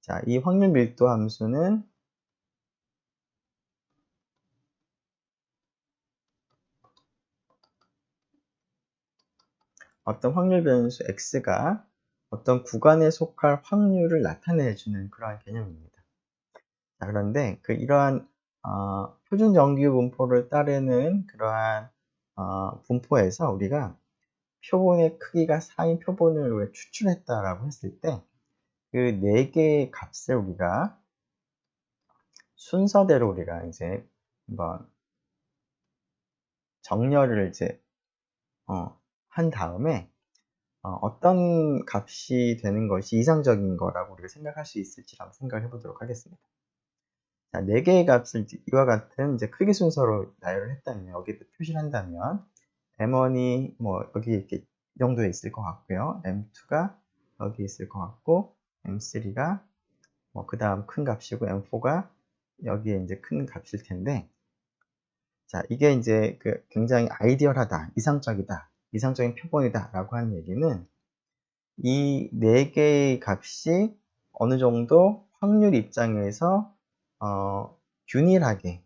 Speaker 1: 자, 이 확률 밀도 함수는 어떤 확률 변수 x가 어떤 구간에 속할 확률을 나타내주는 그러한 개념입니다. 자, 그런데 이러한 표준 정규 분포를 따르는 그러한 분포에서 우리가 표본의 크기가 4인 표본을 왜 추출했다라고 했을 때 그 4개의 값을 우리가 순서대로 우리가 이제 한번 정렬을 이제 한 다음에 어떤 값이 되는 것이 이상적인 거라고 우리가 생각할 수 있을지 한번 생각을 해보도록 하겠습니다. 자, 4개의 값을 이와 같은 이제 크기 순서로 나열을 했다면, 여기다 표시를 한다면, M1이 뭐 여기 이렇게 이 정도에 있을 것 같고요. M2가 여기 있을 것 같고, M3가 뭐 그 다음 큰 값이고, M4가 여기에 이제 큰 값일 텐데, 자, 이게 이제 굉장히 아이디얼하다, 이상적이다, 이상적인 표본이다 라고 하는 얘기는 이 4개의 값이 어느 정도 확률 입장에서 균일하게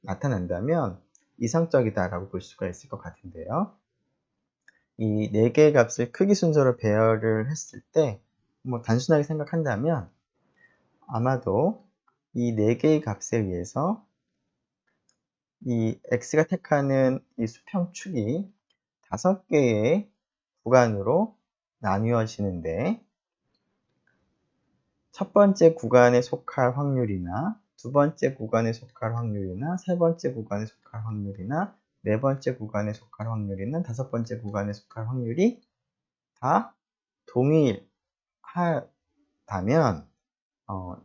Speaker 1: 나타난다면 이상적이다라고 볼 수가 있을 것 같은데요. 이 4개의 값을 크기 순서로 배열을 했을 때 뭐 단순하게 생각한다면 아마도 이 4개의 값에 의해서 이 x가 택하는 이 수평축이 5개의 구간으로 나뉘어지는데 첫 번째 구간에 속할 확률이나 두 번째 구간에 속할 확률이나 세 번째 구간에 속할 확률이나 네 번째 구간에 속할 확률이나 다섯 번째 구간에 속할 확률이 다 동일하다면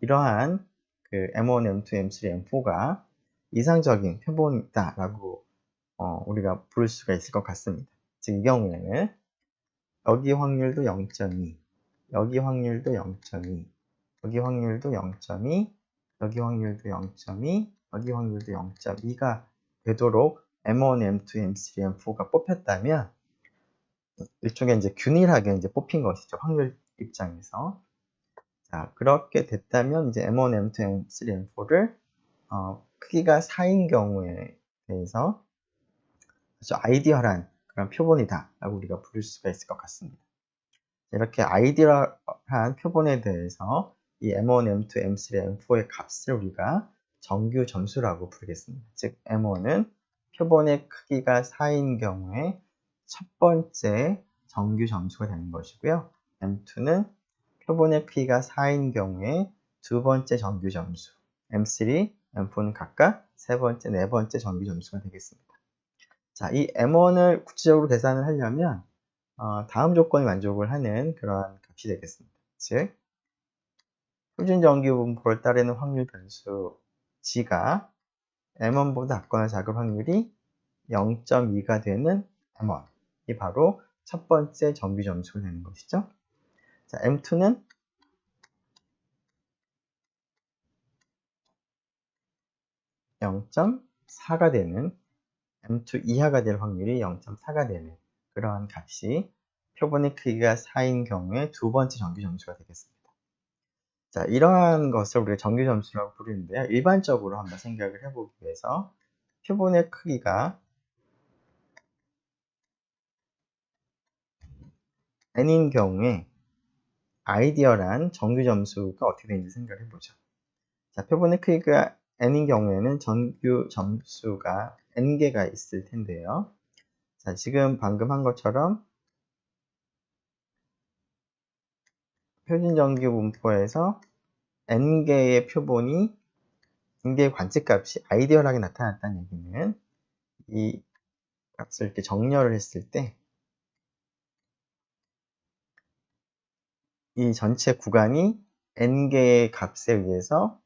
Speaker 1: 이러한 그 M1, M2, M3, M4가 이상적인 표본이다라고 우리가 부를 수가 있을 것 같습니다. 즉, 이 경우에는 여기 확률도 0.2, 여기 확률도 0.2, 여기 확률도 0.2, 여기 확률도 0.2, 여기 확률도 0.2가 되도록 M1, M2, M3, M4가 뽑혔다면 일종의 이제 균일하게 이제 뽑힌 것이죠. 확률 입장에서. 자, 그렇게 됐다면 이제 M1, M2, M3, M4를 크기가 4인 경우에 대해서 아주 아이디얼한 그런 표본이다 라고 우리가 부를 수가 있을 것 같습니다. 이렇게 아이디얼한 표본에 대해서 이 M1, M2, M3, M4의 값을 우리가 정규 점수라고 부르겠습니다. 즉 M1은 표본의 크기가 4인 경우에 첫 번째 정규 점수가 되는 것이고요. M2는 표본의 크기가 4인 경우에 두 번째 정규 점수, M3, M4는 각각 세 번째, 네 번째 정규 점수가 되겠습니다. 자, 이 M1을 구체적으로 계산을 하려면 다음 조건이 만족을 하는 그러한 값이 되겠습니다. 즉, 표준 정규 분포를 따르는 확률 변수 G가 M1보다 작거나 작을 확률이 0.2가 되는 M1. 이 바로 첫 번째 정규 점수가 되는 것이죠. 자, M2는 0.4가 되는 M2 이하가 될 확률이 0.4가 되는 그러한 값이 표본의 크기가 4인 경우에 두 번째 정규 점수가 되겠습니다. 자, 이러한 것을 우리가 정규 점수라고 부르는데요. 일반적으로 한번 생각을 해보기 위해서 표본의 크기가 n인 경우에 아이디얼한 정규 점수가 어떻게 되는지 생각을 해보죠. 자, 표본의 크기가 n인 경우에는 정규 점수가 n개가 있을 텐데요. 자, 지금 방금 한 것처럼 표준 정규 분포에서 n개의 표본이 n개의 관측값이 아이디얼하게 나타났다는 얘기는 이 값을 이렇게 정렬을 했을 때 이 전체 구간이 n개의 값에 의해서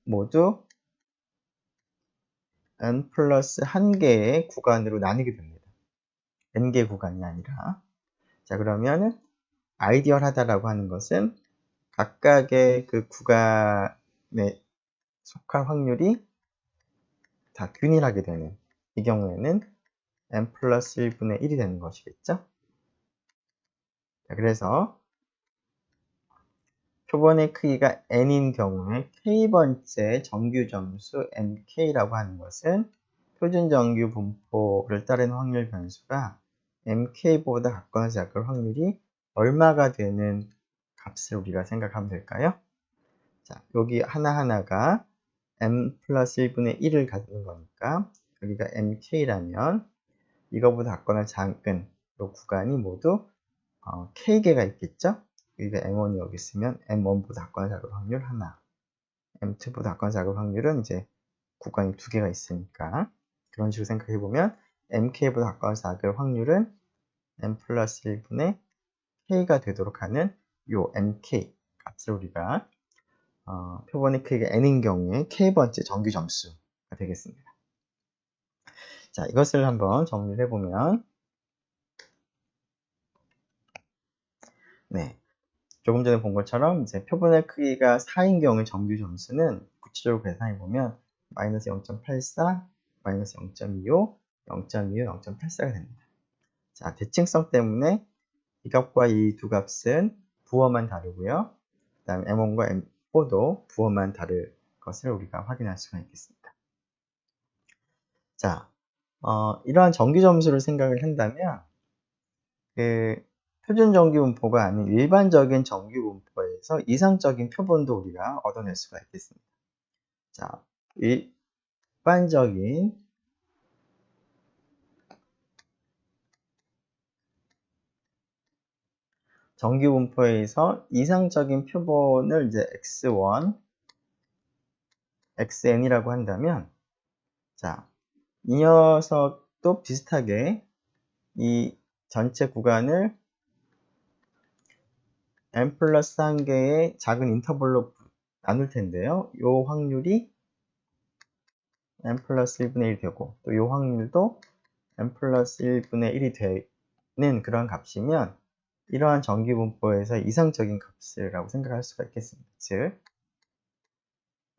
Speaker 1: 모두 n 플러스 1개의 구간으로 나뉘게 됩니다. n개 구간이 아니라. 자, 그러면 아이디얼하다라고 하는 것은 각각의 그 구간에 속할 확률이 다 균일하게 되는, 이 경우에는 n 플러스 1분의 1이 되는 것이겠죠. 자, 그래서 표본의 크기가 n인 경우에 k번째 정규 점수 mk라고 하는 것은 표준 정규 분포를 따르는 확률 변수가 mk보다 작거나 작을 확률이 얼마가 되는 값을 우리가 생각하면 될까요? 자, 여기 하나하나가 m 플러스 1분의 1을 갖는 거니까 여기가 mk라면 이거보다 작거나 작은 이 구간이 모두 k개가 있겠죠? 여기가 m1이 여기 있으면 m1보다 작거나 작을 확률 하나, m2보다 작거나 작을 확률은 이제 구간이 두 개가 있으니까 그런 식으로 생각해 보면 mk보다 작거나 작을 확률은 m 플러스 1분의 k가 되도록 하는 요 mk 값을 우리가 표본의 크기가 n인 경우에 k번째 정규 점수가 되겠습니다. 자, 이것을 한번 정리를 해보면 네, 조금 전에 본 것처럼 이제 표본의 크기가 4인 경우의 정규 점수는 구체적으로 계산해 보면 마이너스 0.84, 마이너스 0.25, 0.25, 0.84가 됩니다. 자, 대칭성 때문에 이 값과 이 두 값은 부호만 다르고요. 그 다음에 M1과 M4도 부호만 다를 것을 우리가 확인할 수가 있겠습니다. 자, 이러한 정규 점수를 생각을 한다면 그 표준 정규 분포가 아닌 일반적인 정규 분포에서 이상적인 표본도 우리가 얻어낼 수가 있겠습니다. 자, 일반적인 정규 분포에서 이상적인 표본을 이제 x1, xn이라고 한다면, 자, 이 녀석도 비슷하게 이 전체 구간을 n 플러스 1개의 작은 인터벌로 나눌 텐데요. 요 확률이 n 플러스 1분의 1 되고 또 요 확률도 n 플러스 1분의 1이 되는 그런 값이면 이러한 정기분포에서 이상적인 값이라고 생각할 수가 있겠습니다. 즉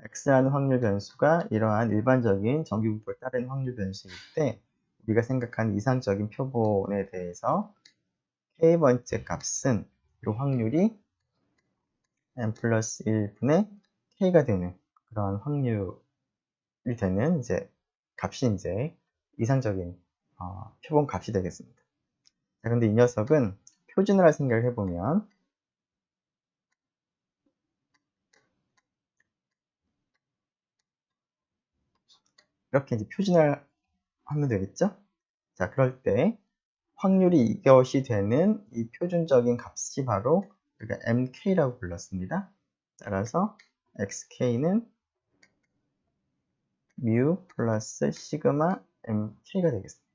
Speaker 1: x라는 확률 변수가 이러한 일반적인 정기분포에 따른 확률 변수일 때 우리가 생각하는 이상적인 표본에 대해서 k번째 값은 이 확률이 n 플러스 1분의 k가 되는 그런 확률이 되는 이제 값이 이제 이상적인 표본 값이 되겠습니다. 자, 근데 이 녀석은 표준화를 생각을 해보면 이렇게 이제 표준화를 하면 되겠죠? 자, 그럴 때 확률이 이것이 되는 이 표준적인 값이 바로 우리가 mk라고 불렀습니다. 따라서 xk는 mu 플러스 시그마 mk가 되겠습니다.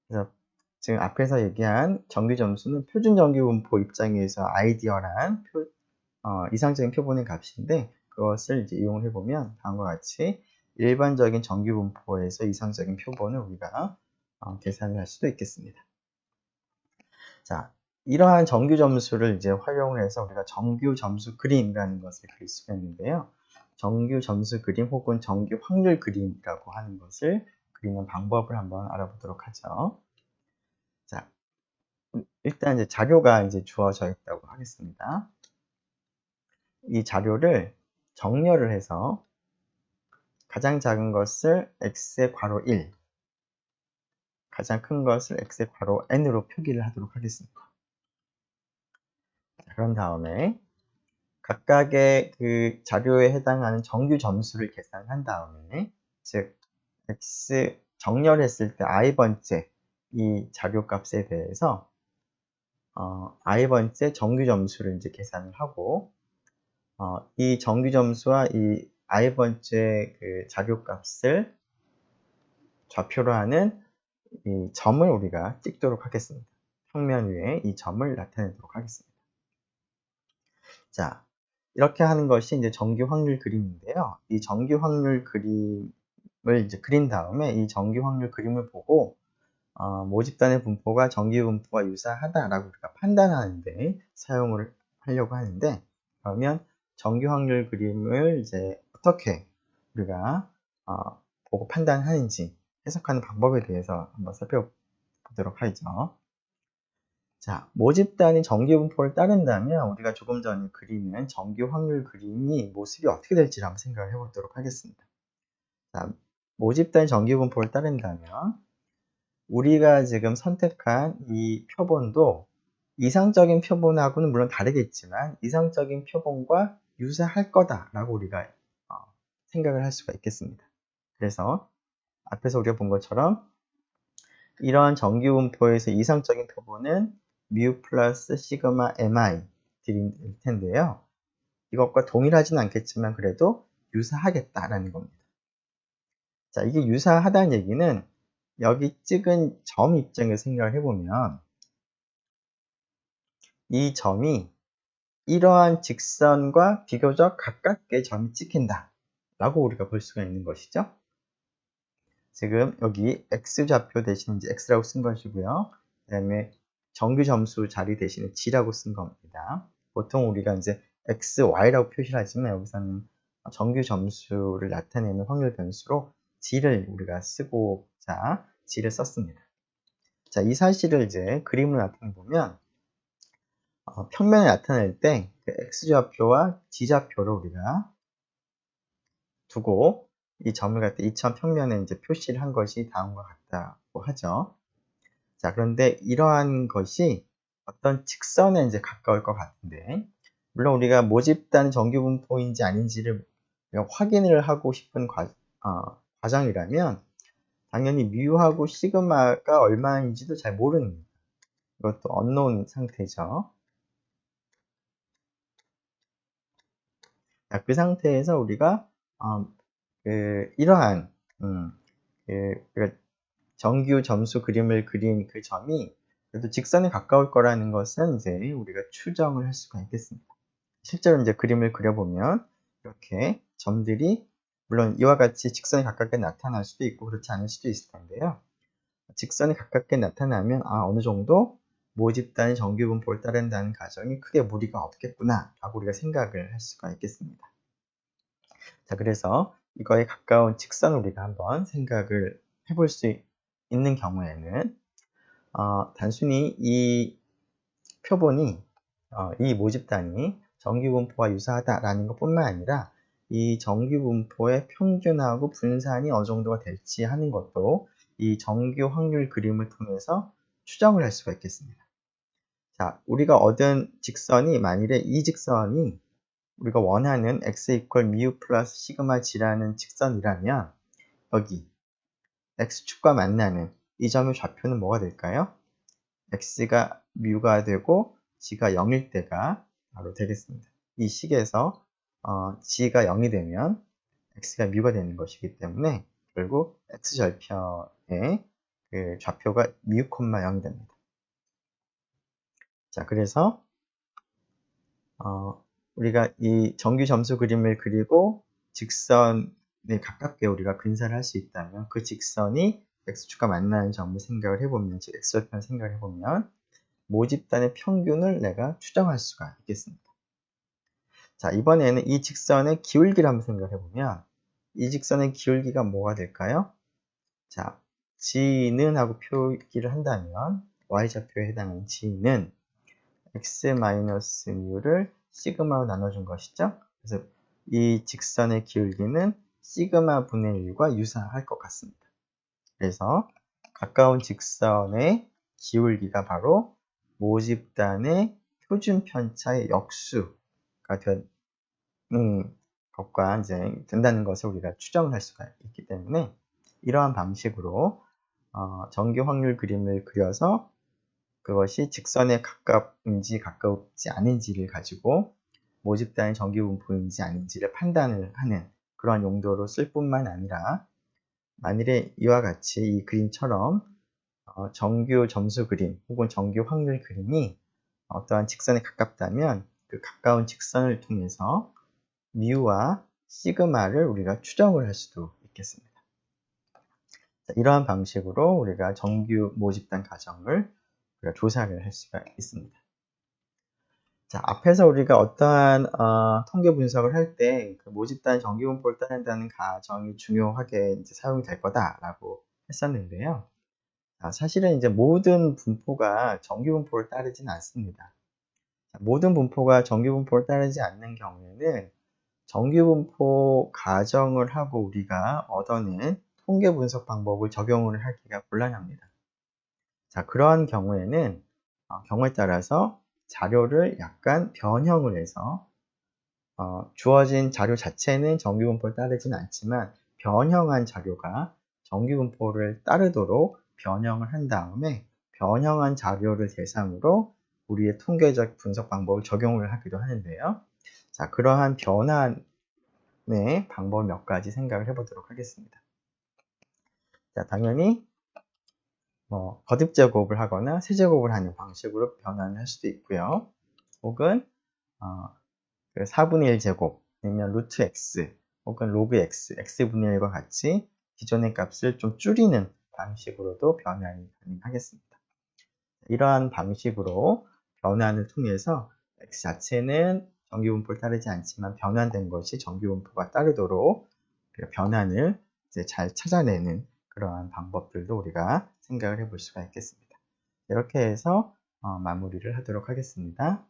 Speaker 1: 그래서 지금 앞에서 얘기한 정규 점수는 표준 정규 분포 입장에서 아이디어란 이상적인 표본의 값인데 그것을 이제 이용을 해보면 다음과 같이 일반적인 정규 분포에서 이상적인 표본을 우리가 계산을 할 수도 있겠습니다. 자, 이러한 정규 점수를 이제 활용을 해서 우리가 정규 점수 그림이라는 것을 그릴 수가 있는데요. 정규 점수 그림 혹은 정규 확률 그림이라고 하는 것을 그리는 방법을 한번 알아보도록 하죠. 자, 일단 이제 자료가 이제 주어져 있다고 하겠습니다. 이 자료를 정렬을 해서 가장 작은 것을 x의 괄호 1, 가장 큰 것을 x의 괄호 n으로 표기를 하도록 하겠습니다. 자, 그런 다음에 각각의 그 자료에 해당하는 정규 점수를 계산한 다음에 즉 x 정렬했을 때 i번째 이 자료 값에 대해서 i번째 정규 점수를 이제 계산을 하고 이 정규 점수와 이 i번째 그 자료 값을 좌표로 하는 이 점을 우리가 찍도록 하겠습니다. 평면 위에 이 점을 나타내도록 하겠습니다. 자, 이렇게 하는 것이 이제 정규 확률 그림인데요. 이 정규 확률 그림을 이제 그린 다음에 이 정규 확률 그림을 보고 모집단의 분포가 정규 분포와 유사하다라고 우리가 판단하는데 사용을 하려고 하는데 그러면 정규 확률 그림을 이제 어떻게 우리가 보고 판단하는지 해석하는 방법에 대해서 한번 살펴보도록 하죠. 자, 모집단이 정규 분포를 따른다면 우리가 조금 전에 그리는 정규 확률 그림이 모습이 어떻게 될지 한번 생각을 해보도록 하겠습니다. 자, 모집단이 정규 분포를 따른다면 우리가 지금 선택한 이 표본도 이상적인 표본하고는 물론 다르겠지만 이상적인 표본과 유사할 거다라고 우리가 생각을 할 수가 있겠습니다. 그래서 앞에서 우리가 본 것처럼 이러한 정규 분포에서 이상적인 표본은 mu 플러스 시그마 mi 일 텐데요. 이것과 동일하진 않겠지만 그래도 유사하겠다라는 겁니다. 자, 이게 유사하다는 얘기는 여기 찍은 점 입장에서 생각을 해보면 이 점이 이러한 직선과 비교적 가깝게 점이 찍힌다 라고 우리가 볼 수가 있는 것이죠. 지금 여기 x좌표 대신 이제 x라고 쓴 것이고요. 그 다음에 정규 점수 자리 대신에 g라고 쓴 겁니다. 보통 우리가 이제 x, y라고 표시를 하지만 여기서는 정규 점수를 나타내는 확률 변수로 g를 우리가 쓰고자 g를 썼습니다. 자, 이 사실을 이제 그림으로 나타내 보면 평면을 나타낼 때 그 x좌표와 g좌표를 우리가 두고 이 점을 갖다 이천 평면에 이제 표시를 한 것이 다음과 같다고 하죠. 자, 그런데 이러한 것이 어떤 직선에 이제 가까울 것 같은데, 물론 우리가 모집단 정규 분포인지 아닌지를 확인을 하고 싶은 과정이라면 당연히 뮤하고 시그마가 얼마인지도 잘 모르는 이것도 unknown 상태죠. 자, 그 상태에서 우리가 이러한 정규 점수 그림을 그린 그 점이 그래도 직선에 가까울 거라는 것은 이제 우리가 추정을 할 수가 있겠습니다. 실제로 이제 그림을 그려보면 이렇게 점들이 물론 이와 같이 직선에 가깝게 나타날 수도 있고 그렇지 않을 수도 있을 텐데요. 직선에 가깝게 나타나면 어느 정도 모집단이 정규분포를 따른다는 가정이 크게 무리가 없겠구나 라고 우리가 생각을 할 수가 있겠습니다. 자, 그래서 이거에 가까운 직선을 우리가 한번 생각을 해볼 수 있는 경우에는 단순히 이 표본이 이 모집단이 정규분포와 유사하다라는 것뿐만 아니라 이 정규분포의 평균하고 분산이 어느 정도가 될지 하는 것도 이 정규 확률 그림을 통해서 추정을 할 수가 있겠습니다. 자, 우리가 얻은 직선이 만일에 이 직선이 우리가 원하는 x 이퀄 mu 플러스 시그마 g라는 직선이라면 여기 x축과 만나는 이 점의 좌표는 뭐가 될까요? x가 mu가 되고 g가 0일 때가 바로 되겠습니다. 이 식에서 g가 0이 되면 x가 mu가 되는 것이기 때문에 결국 x절편의 그 좌표가 mu, 0이 됩니다. 자, 그래서 우리가 이 정규 점수 그림을 그리고 직선에 가깝게 우리가 근사를 할 수 있다면 그 직선이 x축과 만나는 점을 생각을 해보면, 즉 x절편을 생각을 해보면 모집단의 평균을 내가 추정할 수가 있겠습니다. 자, 이번에는 이 직선의 기울기를 한번 생각해 보면 이 직선의 기울기가 뭐가 될까요? 자, g는 하고 표기를 한다면 y좌표에 해당하는 g는 x-mu를 시그마로 나눠준 것이죠. 그래서 이 직선의 기울기는 시그마 분의 1과 유사할 것 같습니다. 그래서 가까운 직선의 기울기가 바로 모집단의 표준 편차의 역수가 되는 것과 이제 된다는 것을 우리가 추정을 할 수가 있기 때문에 이러한 방식으로 정규 확률 그림을 그려서 그것이 직선에 가깝은지 가깝지 않은지를 가지고 모집단의 정규 분포인지 아닌지를 판단을 하는 그런 용도로 쓸 뿐만 아니라 만일에 이와 같이 이 그림처럼 정규 점수 그림 혹은 정규 확률 그림이 어떠한 직선에 가깝다면 그 가까운 직선을 통해서 미우와 시그마를 우리가 추정을 할 수도 있겠습니다. 자, 이러한 방식으로 우리가 정규 모집단 가정을 우리가 조사를 할 수가 있습니다. 자, 앞에서 우리가 어떠한 통계 분석을 할 때 그 모집단 정규 분포를 따른다는 가정이 중요하게 이제 사용이 될 거다라고 했었는데요. 사실은 이제 모든 분포가 정규 분포를 따르지는 않습니다. 모든 분포가 정규 분포를 따르지 않는 경우에는 정규 분포 가정을 하고 우리가 얻어낸 통계 분석 방법을 적용을 하기가 곤란합니다. 자, 그러한 경우에는 경우에 따라서 자료를 약간 변형을 해서 주어진 자료 자체는 정규 분포를 따르진 않지만 변형한 자료가 정규 분포를 따르도록 변형을 한 다음에 변형한 자료를 대상으로 우리의 통계적 분석 방법을 적용을 하기도 하는데요. 자, 그러한 변환의 방법 몇 가지 생각을 해보도록 하겠습니다. 자, 당연히 거듭 제곱을 하거나 세제곱을 하는 방식으로 변환을 할 수도 있고요. 혹은 그 4분의 1 제곱 아니면 루트 x 혹은 로그 x, x분의 1과 같이 기존의 값을 좀 줄이는 방식으로도 변환이 가능하겠습니다. 이러한 방식으로 변환을 통해서 x 자체는 정규분포를 따르지 않지만 변환된 것이 정규분포가 따르도록 변환을 이제 잘 찾아내는 그러한 방법들도 우리가 생각을 해볼 수가 있겠습니다. 이렇게 해서 마무리를 하도록 하겠습니다.